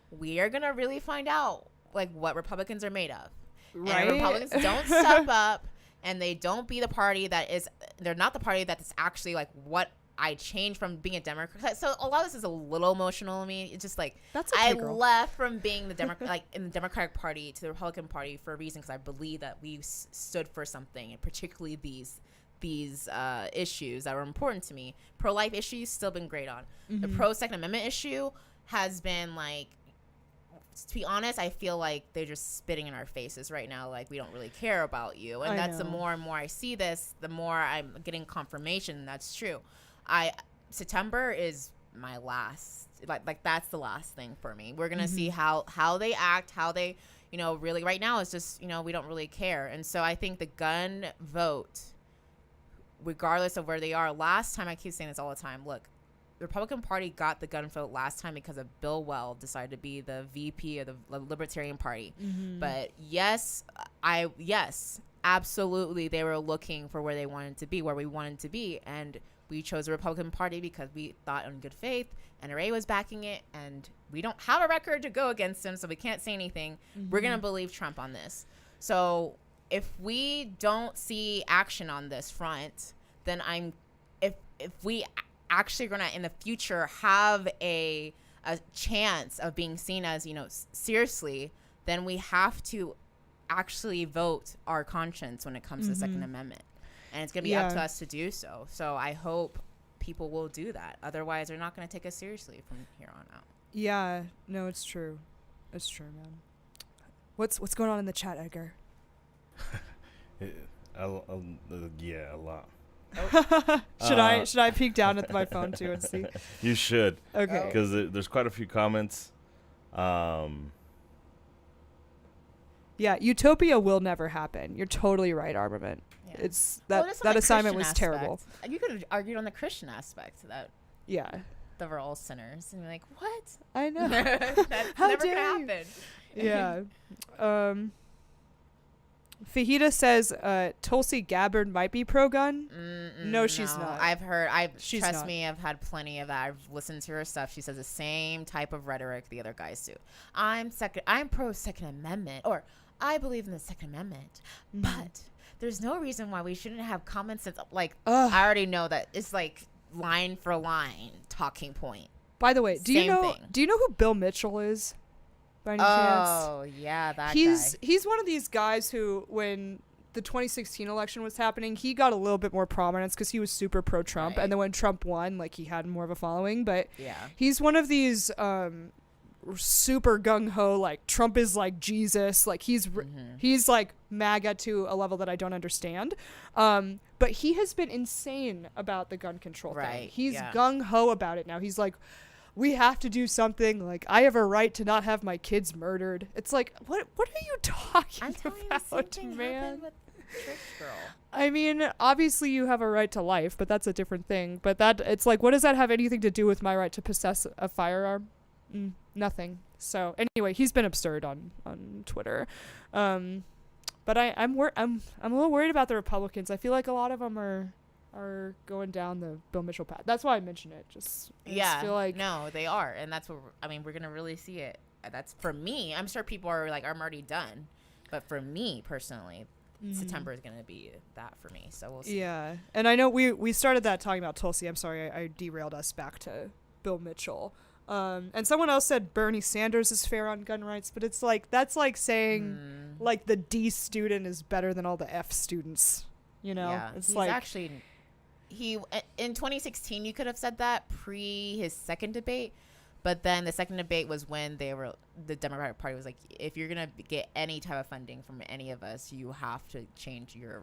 we are going to really find out, like, what Republicans are made of. Right. And Republicans don't step up, and they don't be the party they're not the party that is actually, like, what I changed from being a Democrat. So a lot of this is a little emotional to me. It's just like I left from being the Democrat, like in the Democratic Party to the Republican Party for a reason, because I believe that we stood for something, and particularly these issues that were important to me. Pro-life issues still been great on. The pro-Second Amendment issue has been like, to be honest, I feel like they're just spitting in our faces right now. Like, we don't really care about you. And that's the more and more I see this, the more I'm getting confirmation that's true. September is my last, like that's the last thing for me. We're gonna see how they act, how they, really right now it's just, we don't really care. And so I think the gun vote, regardless of where they are, last time, I keep saying this all the time, look, Republican Party got the gun vote last time because of Bill Weld decided to be the VP of the Libertarian Party. But yes, absolutely, they were looking for where they wanted to be, where we wanted to be, and we chose the Republican Party because we thought in good faith. NRA was backing it, and we don't have a record to go against them, so we can't say anything. We're gonna believe Trump on this. So if we don't see action on this front, then if we actually gonna in the future have a chance of being seen as, you know, seriously, then we have to actually vote our conscience when it comes to the Second Amendment, and it's gonna be up to us to do so. So I hope people will do that. Otherwise, they're not gonna take us seriously from here on out. Yeah, no, it's true. It's true, man. What's going on in the chat, Edgar? Yeah, a lot. Should I peek down at my phone too and see? You should. Okay. Because there's quite a few comments. Yeah, utopia will never happen. You're totally right, Armament. Yeah. It's that assignment was terrible. You could have argued on the Christian aspect that we're all sinners, and you're like, what? I know. That's never gonna happen. Yeah. Fajita says Tulsi Gabbard might be pro-gun. No, she's not. I've trust me, I've had plenty of that. I've listened to her stuff. She says the same type of rhetoric the other guys do. I'm pro Second Amendment, or I believe in the Second Amendment, but there's no reason why we shouldn't have common sense. Like, I already know that it's like line for line talking point. By the way, do you know who Bill Mitchell is? By any chance? Oh, yeah, that guy. He's one of these guys who, when the 2016 election was happening, he got a little bit more prominence because he was super pro-Trump. Right. And then when Trump won, like, he had more of a following. But he's one of these super gung-ho, like, Trump is like Jesus. Like, he's like MAGA to a level that I don't understand. But he has been insane about the gun control thing. He's gung-ho about it now. He's like, we have to do something. Like, I have a right to not have my kids murdered. It's like, what are you talking about, man? With Church Girl. I mean, obviously you have a right to life, but that's a different thing. But it's like, what does that have anything to do with my right to possess a firearm? Nothing. So anyway, he's been absurd on Twitter. But I'm a little worried about the Republicans. I feel like a lot of them are going down the Bill Mitchell path. That's why I mention it. I just feel like no, they are, and that's what we're gonna really see it. That's for me. I'm sure people are like, I'm already done, but for me personally, September is gonna be that for me. So we'll see. Yeah, and I know we started that talking about Tulsi. I'm sorry, I derailed us back to Bill Mitchell. And someone else said Bernie Sanders is fair on gun rights, but it's like that's like saying like the D student is better than all the F students. You know, it's he's like actually. He in 2016 you could have said that pre his second debate, but then the second debate was when the Democratic Party was like, if you're gonna get any type of funding from any of us, you have to change your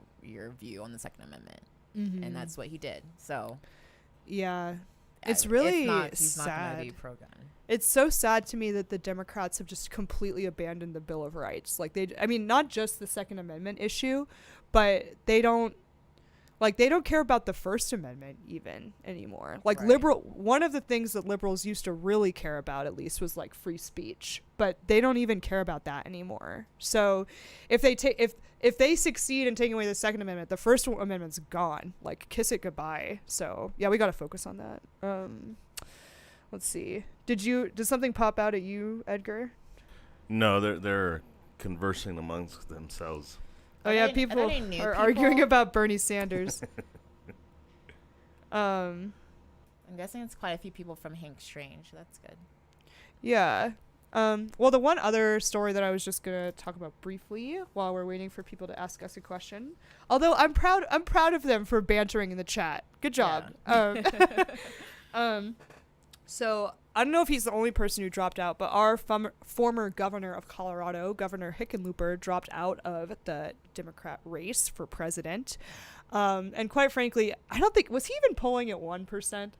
view on the Second Amendment, and that's what he did. So it's really he's sad. Not gonna be pro-gun. It's so sad to me that the Democrats have just completely abandoned the Bill of Rights. Like not just the Second Amendment issue, but they don't care about the First Amendment even anymore. Like one of the things that liberals used to really care about, at least, was like free speech, but they don't even care about that anymore. So if they succeed in taking away the Second Amendment, the First Amendment's gone. Like, kiss it goodbye. So yeah, we got to focus on that. Let's see. Did something pop out at you, Edgar? No, they're conversing amongst themselves. Oh yeah, people are arguing about Bernie Sanders. I'm guessing it's quite a few people from Hank Strange. That's good. Yeah. Well, the one other story that I was just gonna talk about briefly while we're waiting for people to ask us a question. Although I'm proud of them for bantering in the chat. Good job. Yeah. So I don't know if he's the only person who dropped out, but our former governor of Colorado, Governor Hickenlooper, dropped out of the Democrat race for president. And quite frankly, I don't think, was he even polling at 1%?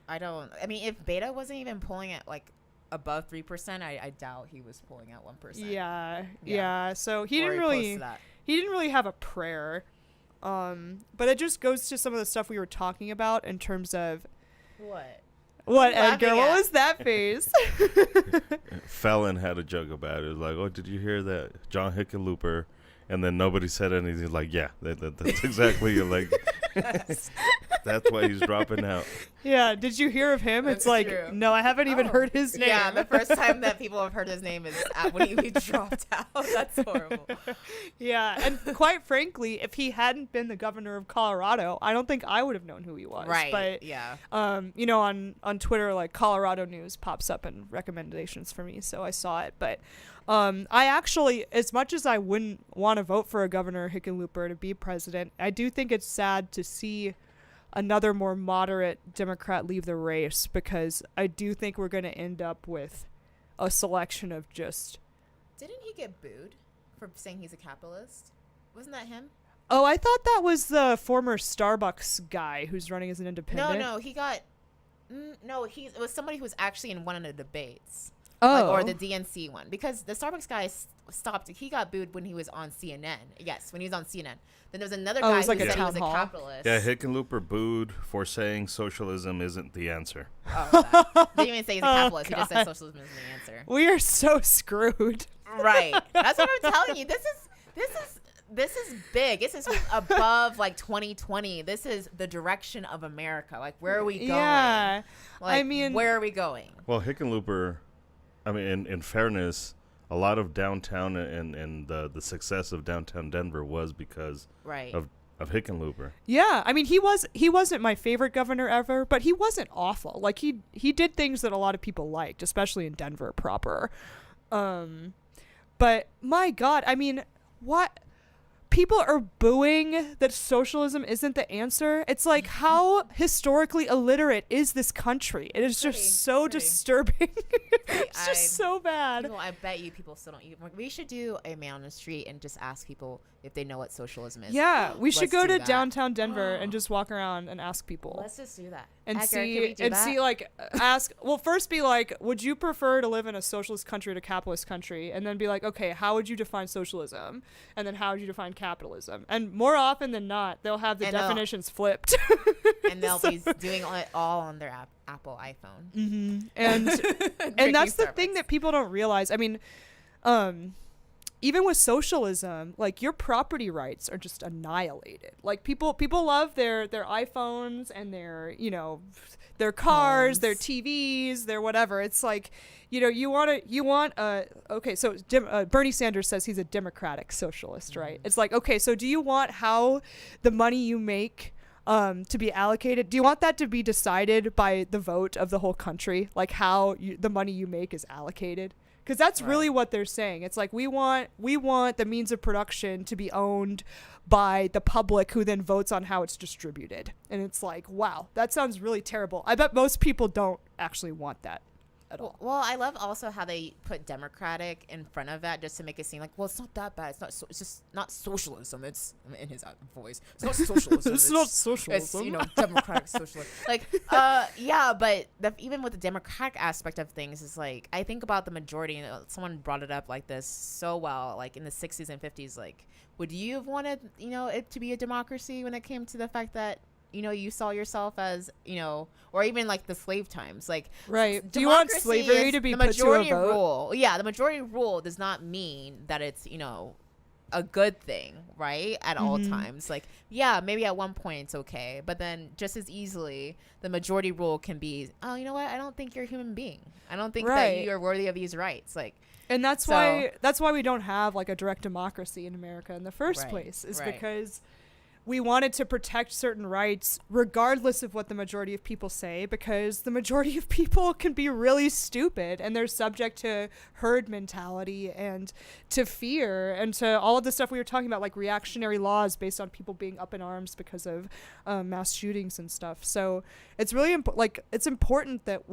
I mean, if Beta wasn't even polling at like above 3%, I doubt he was polling at 1%. Yeah. So he didn't really have a prayer. But it just goes to some of the stuff we were talking about in terms of what? What, Laughing Edgar? What at? was that face? Fallon had a joke about it. It was like, oh, did you hear that? John Hickenlooper. And then nobody said anything. Like, yeah, that's exactly like, that's why he's dropping out. Yeah. Did you hear of him? That's It's like, true. no, I haven't even heard his name. Yeah, the first time that people have heard his name is when he dropped out. That's horrible. Yeah, and quite frankly, if he hadn't been the governor of Colorado, I don't think I would have known who he was. Right. But yeah. you know, on Twitter, like Colorado news pops up in recommendations for me, so I saw it. But I actually, as much as I wouldn't want to vote for a Governor Hickenlooper to be president, I do think it's sad to see another more moderate Democrat leave the race, because I do think we're going to end up with a selection of just... Didn't he get booed for saying he's a capitalist? Wasn't that him? Oh, I thought that was the former Starbucks guy who's running as an independent. No, he got... it was somebody who was actually in one of the debates. Oh. Or the DNC one. Because the Starbucks guy stopped. He got booed when he was on CNN. Yes, when he was on CNN. Then there was another guy was like who a said he was town a hall? capitalist. Yeah, Hickenlooper booed for saying socialism isn't the answer. Oh, that. They didn't even say he's a capitalist. He just said God. socialism isn't the answer. We are so screwed. Right. That's what I'm telling you. This is big. This is above like 2020. This is the direction of America. Like, where are we going? Yeah. Like, I mean... where are we going? Well, Hickenlooper, I mean, in fairness, a lot of downtown and the success of downtown Denver was because Right. of Hickenlooper. Yeah, I mean, he wasn't my favorite governor ever, but he wasn't awful. Like, he did things that a lot of people liked, especially in Denver proper. But my God, I mean, what? People are booing that socialism isn't the answer. It's like, how historically illiterate is this country? It is just so disturbing. It's just so bad. People, I bet you people still don't. We should do a man on the street and just ask people if they know what socialism is. Yeah, we should Let's go do to that. downtown Denver and just walk around and ask people. Let's just do that. And Edgar, can we do that? see, like, ask, well, first be like, would you prefer to live in a socialist country or a capitalist country? And then be like, okay, how would you define socialism? And then how would you define capitalism? And more often than not, they'll have the And definitions flipped. And they'll be doing it all on their Apple iPhone. Mm-hmm. And that's the thing that people don't realize. I mean, even with socialism, like, your property rights are just annihilated. Like, people love their iPhones and their, you know, their cars, Homes. their TVs, their whatever. It's like, you know, okay, so Bernie Sanders says he's a democratic socialist, right? It's like, okay, so do you want how the money you make to be allocated? Do you want that to be decided by the vote of the whole country? Like, how the money you make is allocated? Because that's really what they're saying. It's like, we want the means of production to be owned by the public, who then votes on how it's distributed. And it's like, wow, that sounds really terrible. I bet most people don't actually want that at all. Well, I love also how they put democratic in front of that just to make it seem like, well, it's not that bad. It's not. It's just not socialism. It's in his voice. It's not socialism. It's not socialism. It's, you know, democratic socialism. Like, yeah, but even with the democratic aspect of things, is like, I think about the majority. You know, someone brought it up like this so well, like in the 60s and 50s. Like, would you have wanted, you know, it to be a democracy when it came to the fact that, you know, you saw yourself as, you know, or even like the slave times, like, Right. Do you want slavery to be the put to a majority vote? rule? Yeah, the majority rule does not mean that it's, you know, a good thing, right? At all times. Like, yeah, maybe at one point it's okay, but then just as easily the majority rule can be, oh, you know what? I don't think you're a human being. I don't think that you are worthy of these rights. Like, and that's why we don't have like a direct democracy in America in the first place, is right. because we wanted to protect certain rights regardless of what the majority of people say, because the majority of people can be really stupid and they're subject to herd mentality and to fear and to all of the stuff we were talking about, like reactionary laws based on people being up in arms because of mass shootings and stuff. So it's really it's important that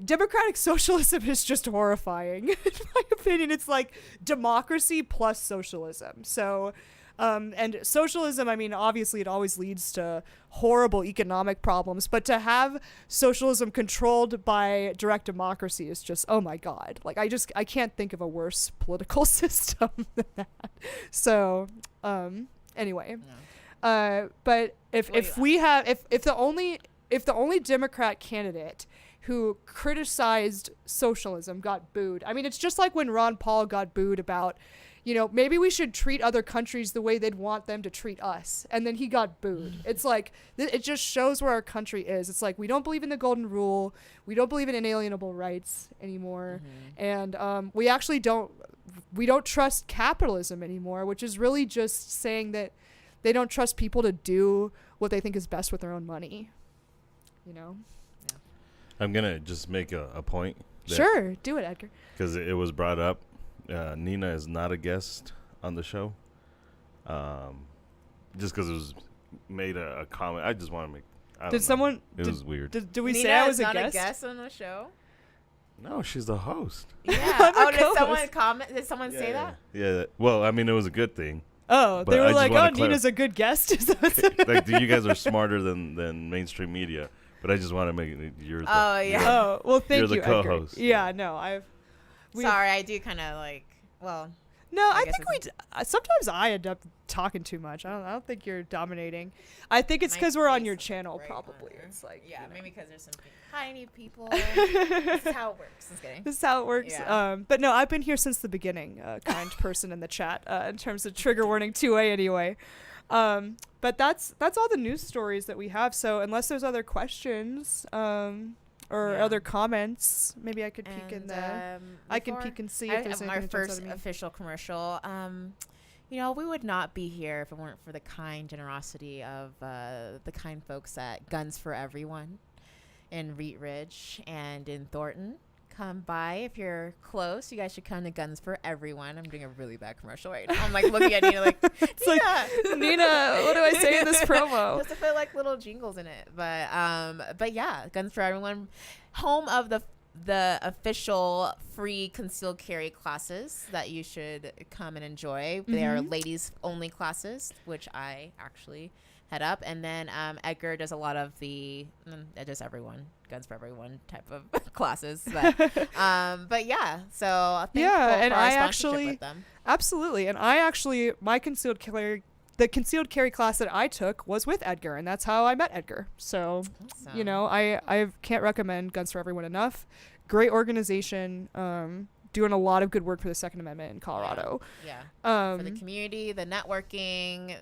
democratic socialism is just horrifying. In my opinion, it's like democracy plus socialism. So and socialism, I mean, obviously it always leads to horrible economic problems, but to have socialism controlled by direct democracy is just, oh my God. Like, I can't think of a worse political system than that. So, anyway, but if if the only Democrat candidate who criticized socialism got booed. I mean, it's just like when Ron Paul got booed about, maybe we should treat other countries the way they'd want them to treat us. And then he got booed. It's like, it just shows where our country is. It's like, we don't believe in the golden rule. We don't believe in inalienable rights anymore. And we actually don't trust capitalism anymore, which is really just saying that they don't trust people to do what they think is best with their own money. I'm going to just make a point. Sure. Do it, Edgar. Because it was brought up. Nina is not a guest on the show. Just because it was made a comment. I just want to make... It was weird. Did we Nina say I was not a guest? a guest on the show? No, she's the host. Yeah. Did someone say that? Yeah. Well, I mean, it was a good thing. Oh, they were like, Nina's a good guest. Like, you guys are smarter than mainstream media. But I just want to make it. Oh, well, thank you, You're the co-host. Edgar. Yeah, no, Sorry, I do kind of No, I think sometimes I end up talking too much. I don't think you're dominating. I think it's because we're on your channel, probably. It's like maybe because there's some tiny people. This is how it works. Just kidding. This is how it works. Yeah. But no, I've been here since the beginning. Kind person in the chat. In terms of trigger warning 2A anyway. But that's all the news stories that we have. So unless there's other questions, or other comments, maybe I could peek in there. I can peek and see if there's anything. Our first official commercial. We would not be here if it weren't for the kind generosity of the kind folks at Guns for Everyone in Wheat Ridge and in Thornton. Come by if you're close. You guys should come to Guns for Everyone. I'm doing a really bad commercial right now. I'm like looking at Nina like, it's like, Nina, what do I say in this promo? Just to put like little jingles in it. But yeah, Guns for Everyone, home of the official free concealed carry classes that you should come and enjoy. They are ladies only classes, which I actually head up, and then Edgar does a lot of the just everyone Guns for Everyone type of classes, but yeah, so and I actually with them. Absolutely, and I actually the concealed carry class that I took was with Edgar, and that's how I met Edgar. So awesome. I can't recommend Guns for Everyone enough. Great organization. Doing a lot of good work for the Second Amendment in Colorado. Yeah. For the community, the networking,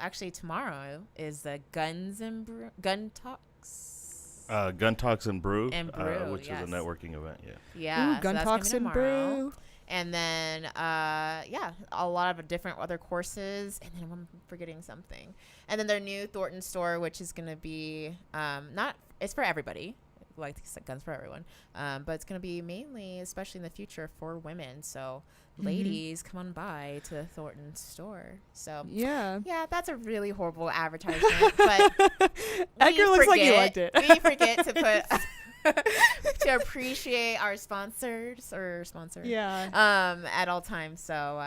actually tomorrow is the Gun Talks. Gun Talks and Brew. Which is yes. a networking event. Yeah. Ooh, Gun Talks and Brew. And then, a lot of different other courses. And then I'm forgetting something. And then their new Thornton store, which is going to be it's for everybody. Like Guns for Everyone, but it's going to be mainly, especially in the future, for women. So ladies, come on by to the Thornton store. So yeah, that's a really horrible advertisement, but Edgar looks like he liked it. We forget to put to appreciate our sponsors or sponsor at all times. So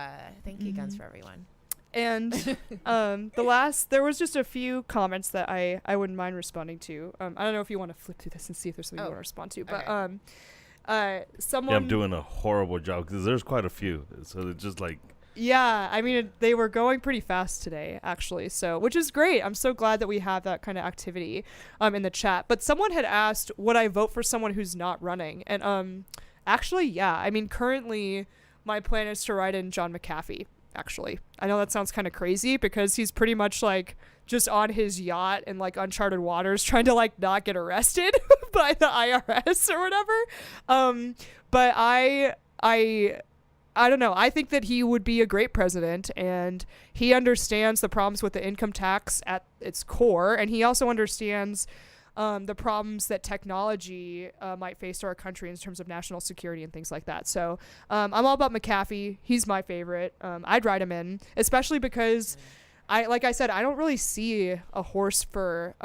thank you, Guns for Everyone. And there was just a few comments that I wouldn't mind responding to. I don't know if you want to flip through this and see if there's something you want to respond to, but someone... Yeah, I'm doing a horrible job because there's quite a few. So it's just like... Yeah, I mean, they were going pretty fast today, actually, so which is great. I'm so glad that we have that kind of activity in the chat. But someone had asked, would I vote for someone who's not running? And actually, yeah. I mean, currently, my plan is to write in John McAfee. Actually, I know that sounds kind of crazy because he's pretty much like just on his yacht in like uncharted waters trying to like not get arrested by the IRS or whatever. But I don't know. I think that he would be a great president, and he understands the problems with the income tax at its core, and he also understands the problems that technology might face to our country in terms of national security and things like that. So I'm all about McAfee. He's my favorite. I'd write him in, especially because like I said, I don't really see a horse for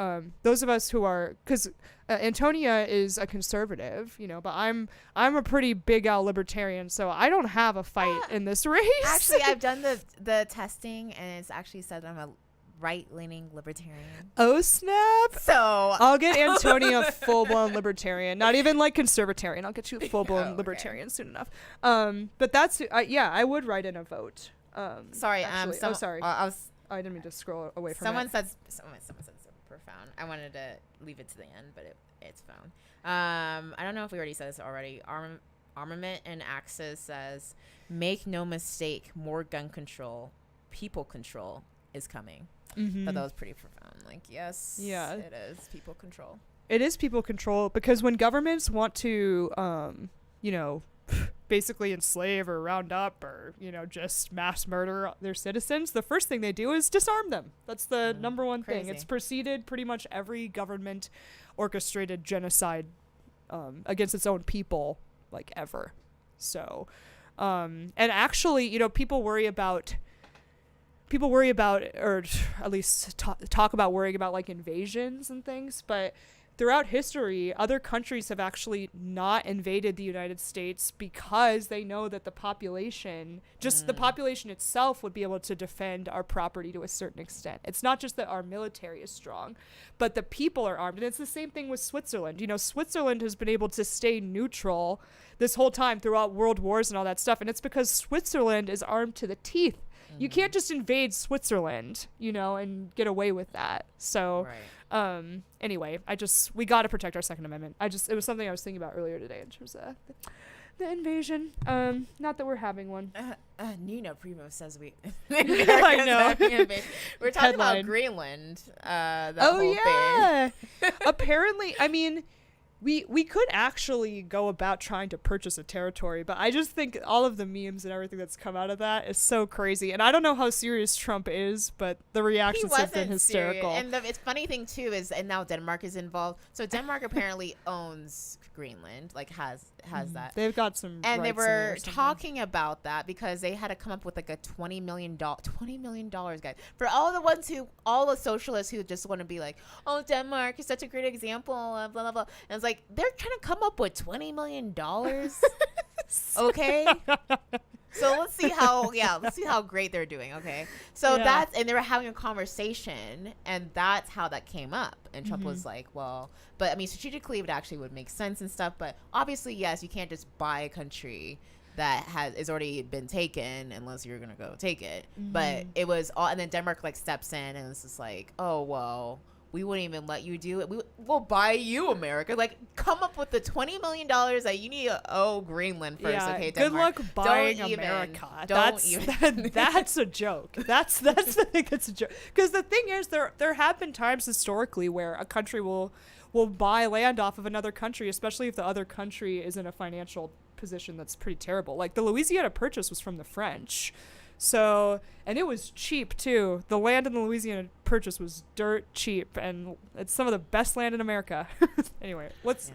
those of us who are, because Antonia is a conservative, but I'm a pretty big L libertarian, so I don't have a fight in this race. Actually, I've done the testing, and it's actually said I'm a right-leaning libertarian. Oh snap! So I'll get Antonia full-blown libertarian, not even like conservatarian. I'll get you full-blown libertarian soon enough. But that's I would write in a vote. Sorry, actually. Sorry. I didn't mean to scroll away from someone it. says profound. I wanted to leave it to the end, but it's found. I don't know if we already said this already. Armament and Axis says, make no mistake, more gun control, people control is coming. Mm-hmm. But that was pretty profound. Like, yes, yeah, it is people control. It is people control, because when governments want to, basically enslave or round up or, just mass murder their citizens, the first thing they do is disarm them. That's the number one thing. It's preceded pretty much every government orchestrated genocide against its own people, like, ever. So, and actually, people worry about, or at least talk about worrying about, like, invasions and things, but throughout history, other countries have actually not invaded the United States because they know that the population itself would be able to defend our property to a certain extent. It's not just that our military is strong, but the people are armed. And it's the same thing with Switzerland. Switzerland has been able to stay neutral this whole time throughout world wars and all that stuff. And it's because Switzerland is armed to the teeth. You can't just invade Switzerland, and get away with that. So, anyway, we got to protect our Second Amendment. It was something I was thinking about earlier today in terms of the invasion. Not that we're having one. Nina Primo says we. I know. We're talking about Greenland. Whole thing. Apparently, I mean, we could actually go about trying to purchase a territory, but I just think all of the memes and everything that's come out of that is so crazy. And I don't know how serious Trump is, but the reactions have been hysterical. And it's funny thing too is, and now Denmark is involved. So Denmark apparently owns Greenland, like has that. They've got some. And they were talking about that because they had to come up with like a $20 million, guys, for all the socialists who just want to be like, oh, Denmark is such a great example of blah blah blah. And it's like, they're trying to come up with $20 million. Okay. So let's see how great they're doing. Okay. So and they were having a conversation, and that's how that came up. And Trump was like, well, but I mean, strategically it actually would make sense and stuff. But obviously, yes, you can't just buy a country that is already been taken unless you're going to go take it. But it was all, and then Denmark like steps in and it's just like, oh, well, we wouldn't even let you do it. We'll buy you, America. Like, come up with the $20 million that you need to owe Greenland first. Yeah, okay, good Denmark. luck buying America. That's a joke. That's the thing that's a joke. Because the thing is, there have been times historically where a country will buy land off of another country, especially if the other country is in a financial position that's pretty terrible. Like the Louisiana Purchase was from the French. So, and it was cheap too. The land in the Louisiana Purchase was dirt cheap, and it's some of the best land in America. Anyway,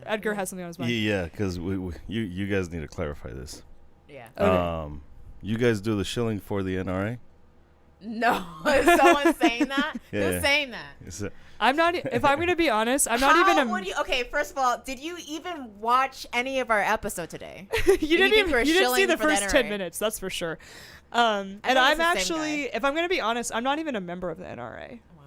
Edgar has something on his mind. Yeah, because you guys need to clarify this. Yeah. Okay. You guys do the shilling for the NRA? No, is someone saying that? Who's saying that? I'm not. If I'm going to be honest, I'm not even. Okay, first of all, did you even watch any of our episode today? You didn't see the first 10 minutes. That's for sure. And I'm actually, if I'm going to be honest, I'm not even a member of the NRA. Wow.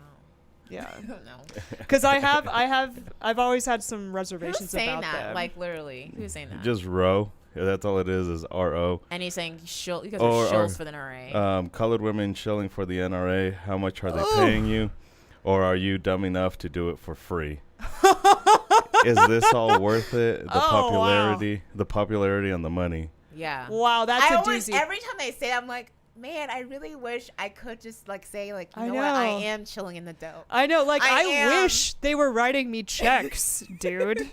Yeah. I don't know. Because I've always had some reservations about them. Who's saying that? Like literally, who's saying that? Just Roe. Yeah, that's all it is RO. And he's saying you guys are shills for the NRA. Colored women shilling for the NRA. How much are they paying you? Or are you dumb enough to do it for free? Is this all worth it? The popularity and the money. Yeah. Wow, that's a doozy. Every time they say it, I'm like, man, I really wish I could just like say like, you know what, I am chilling in the dope. I know, like I wish they were writing me checks, dude.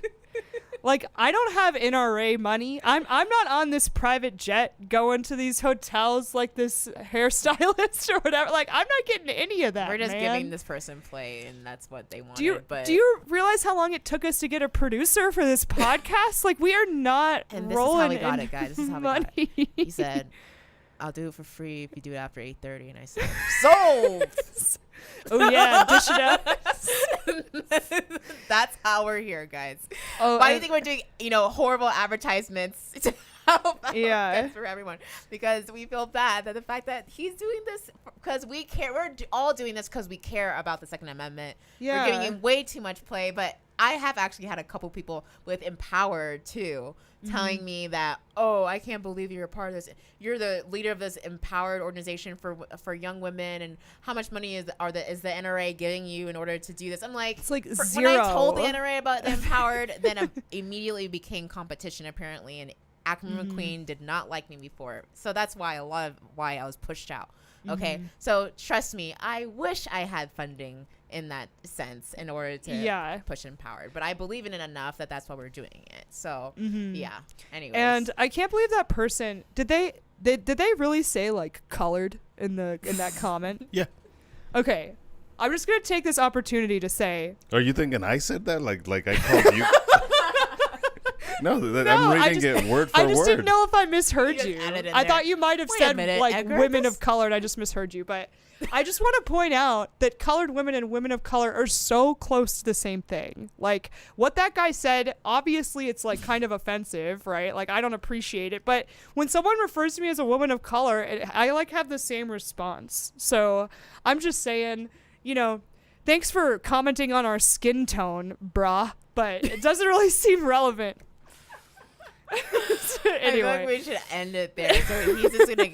Like, I don't have NRA money. I'm not on this private jet going to these hotels like this hairstylist or whatever. Like, I'm not getting any of that. We're just giving this person play, and that's what they wanted. Do you realize how long it took us to get a producer for this podcast? Like, we are not and rolling this is how we got it, guys. This is how we got it. He said, I'll do it for free if you do it after 8:30. And I said, sold. Oh, yeah. Dish it up. That's how we're here, guys. Oh, why do you think we're doing, horrible advertisements to help out for everyone? Because we feel bad that the fact that he's doing this because we care. We're all doing this because we care about the Second Amendment. Yeah. We're giving him way too much play, but I have actually had a couple people with Empowered too telling me that, oh, I can't believe you're a part of this. You're the leader of this Empowered organization for young women, and how much money is the NRA giving you in order to do this? I'm like, it's like when I told the NRA about the Empowered, then it immediately became competition apparently, and Acme McQueen did not like me before, so that's why I was pushed out. Okay, so trust me, I wish I had funding in that sense in order to push Empowered, but I believe in it enough that that's why we're doing it. So yeah. Anyways, and I can't believe that person did they really say like colored in that comment? Yeah. Okay, I'm just gonna take this opportunity to say. Are you thinking I said that? Like I called you? No, I'm reading it word for word. I just didn't know if I misheard you. I thought you might have said like Edgar, women of color, and I just misheard you. But I just want to point out that colored women and women of color are so close to the same thing. Like what that guy said, obviously it's like kind of offensive, right? Like I don't appreciate it. But when someone refers to me as a woman of color, I like have the same response. So I'm just saying, thanks for commenting on our skin tone, brah. But it doesn't really seem relevant. Anyway, I feel like we should end it there. So he's just gonna,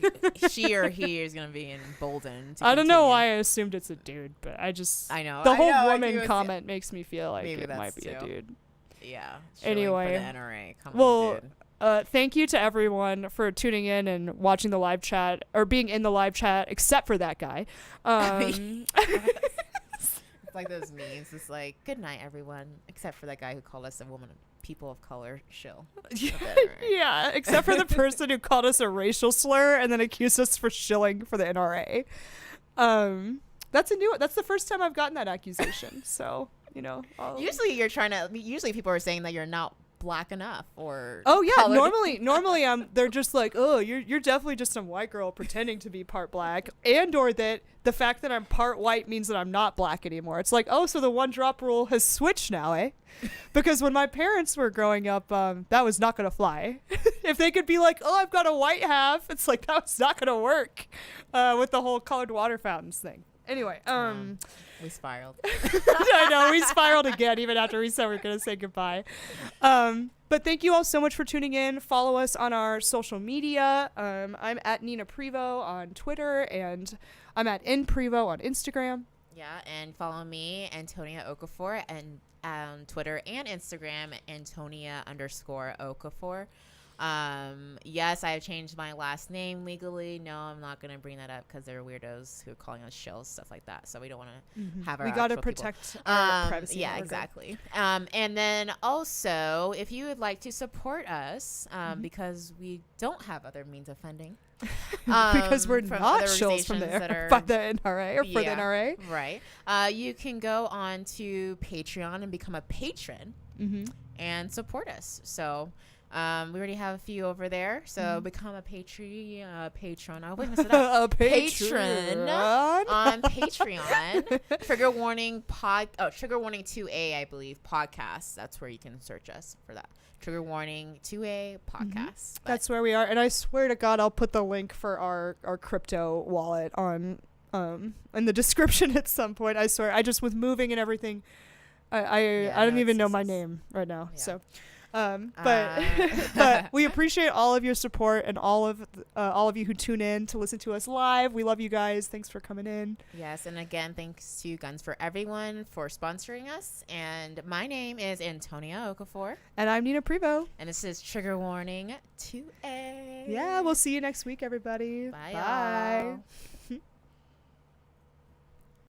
she or he is gonna be emboldened. I don't know why I assumed it's a dude, but I know the whole woman comment makes me feel like it might be a dude. Yeah. Anyway, for the NRA. Come on, dude. Thank you to everyone for tuning in and watching the live chat or being in the live chat, except for that guy. It's like those memes. It's like, good night, everyone, except for that guy who called us a woman of people of color shill. Yeah, except for the person who called us a racial slur and then accused us for shilling for the NRA. That's the first time I've gotten that accusation. So, usually people are saying that you're not black enough or normally they're just like, oh, you're definitely just some white girl pretending to be part black, and or that the fact that I'm part white means that I'm not black anymore. It's like, oh, so the one drop rule has switched now, eh? Because when my parents were growing up, that was not gonna fly. If they could be like, oh, I've got a white half, it's like that was not gonna work with the whole colored water fountains thing. Anyway, we spiraled. I know, we spiraled again even after we said we were going to say goodbye. But thank you all so much for tuning in. Follow us on our social media. I'm at Nina Prevo on Twitter, and I'm at NPrevo on Instagram. Yeah, and follow me, Antonia Okafor, and on Twitter and Instagram, Antonia_Okafor. Yes, I have changed my last name legally. No, I'm not going to bring that up because there are weirdos who are calling us shills, stuff like that. So we don't want to have our We got to protect our privacy. Yeah, exactly. And then also, if you would like to support us, because we don't have other means of funding. Because we're not shills from by the NRA or for the NRA. Right. You can go on to Patreon and become a patron and support us. So we already have a few over there, so become a patron. I always mess it up. A patron on Patreon. Trigger Warning 2A, I believe, podcast. That's where you can search us for that. Trigger Warning 2A podcast. That's where we are, and I swear to God, I'll put the link for our crypto wallet on in the description at some point. I swear. I just with moving and everything, I don't even know my name right now. Yeah. So. But we appreciate all of your support and all of you who tune in to listen to us live. We love you guys. Thanks for coming in. Yes, and again, thanks to Guns for Everyone for sponsoring us. And my name is Antonia Okafor. And I'm Nina Prevo. And this is Trigger Warning 2A. Yeah, we'll see you next week, everybody. Bye.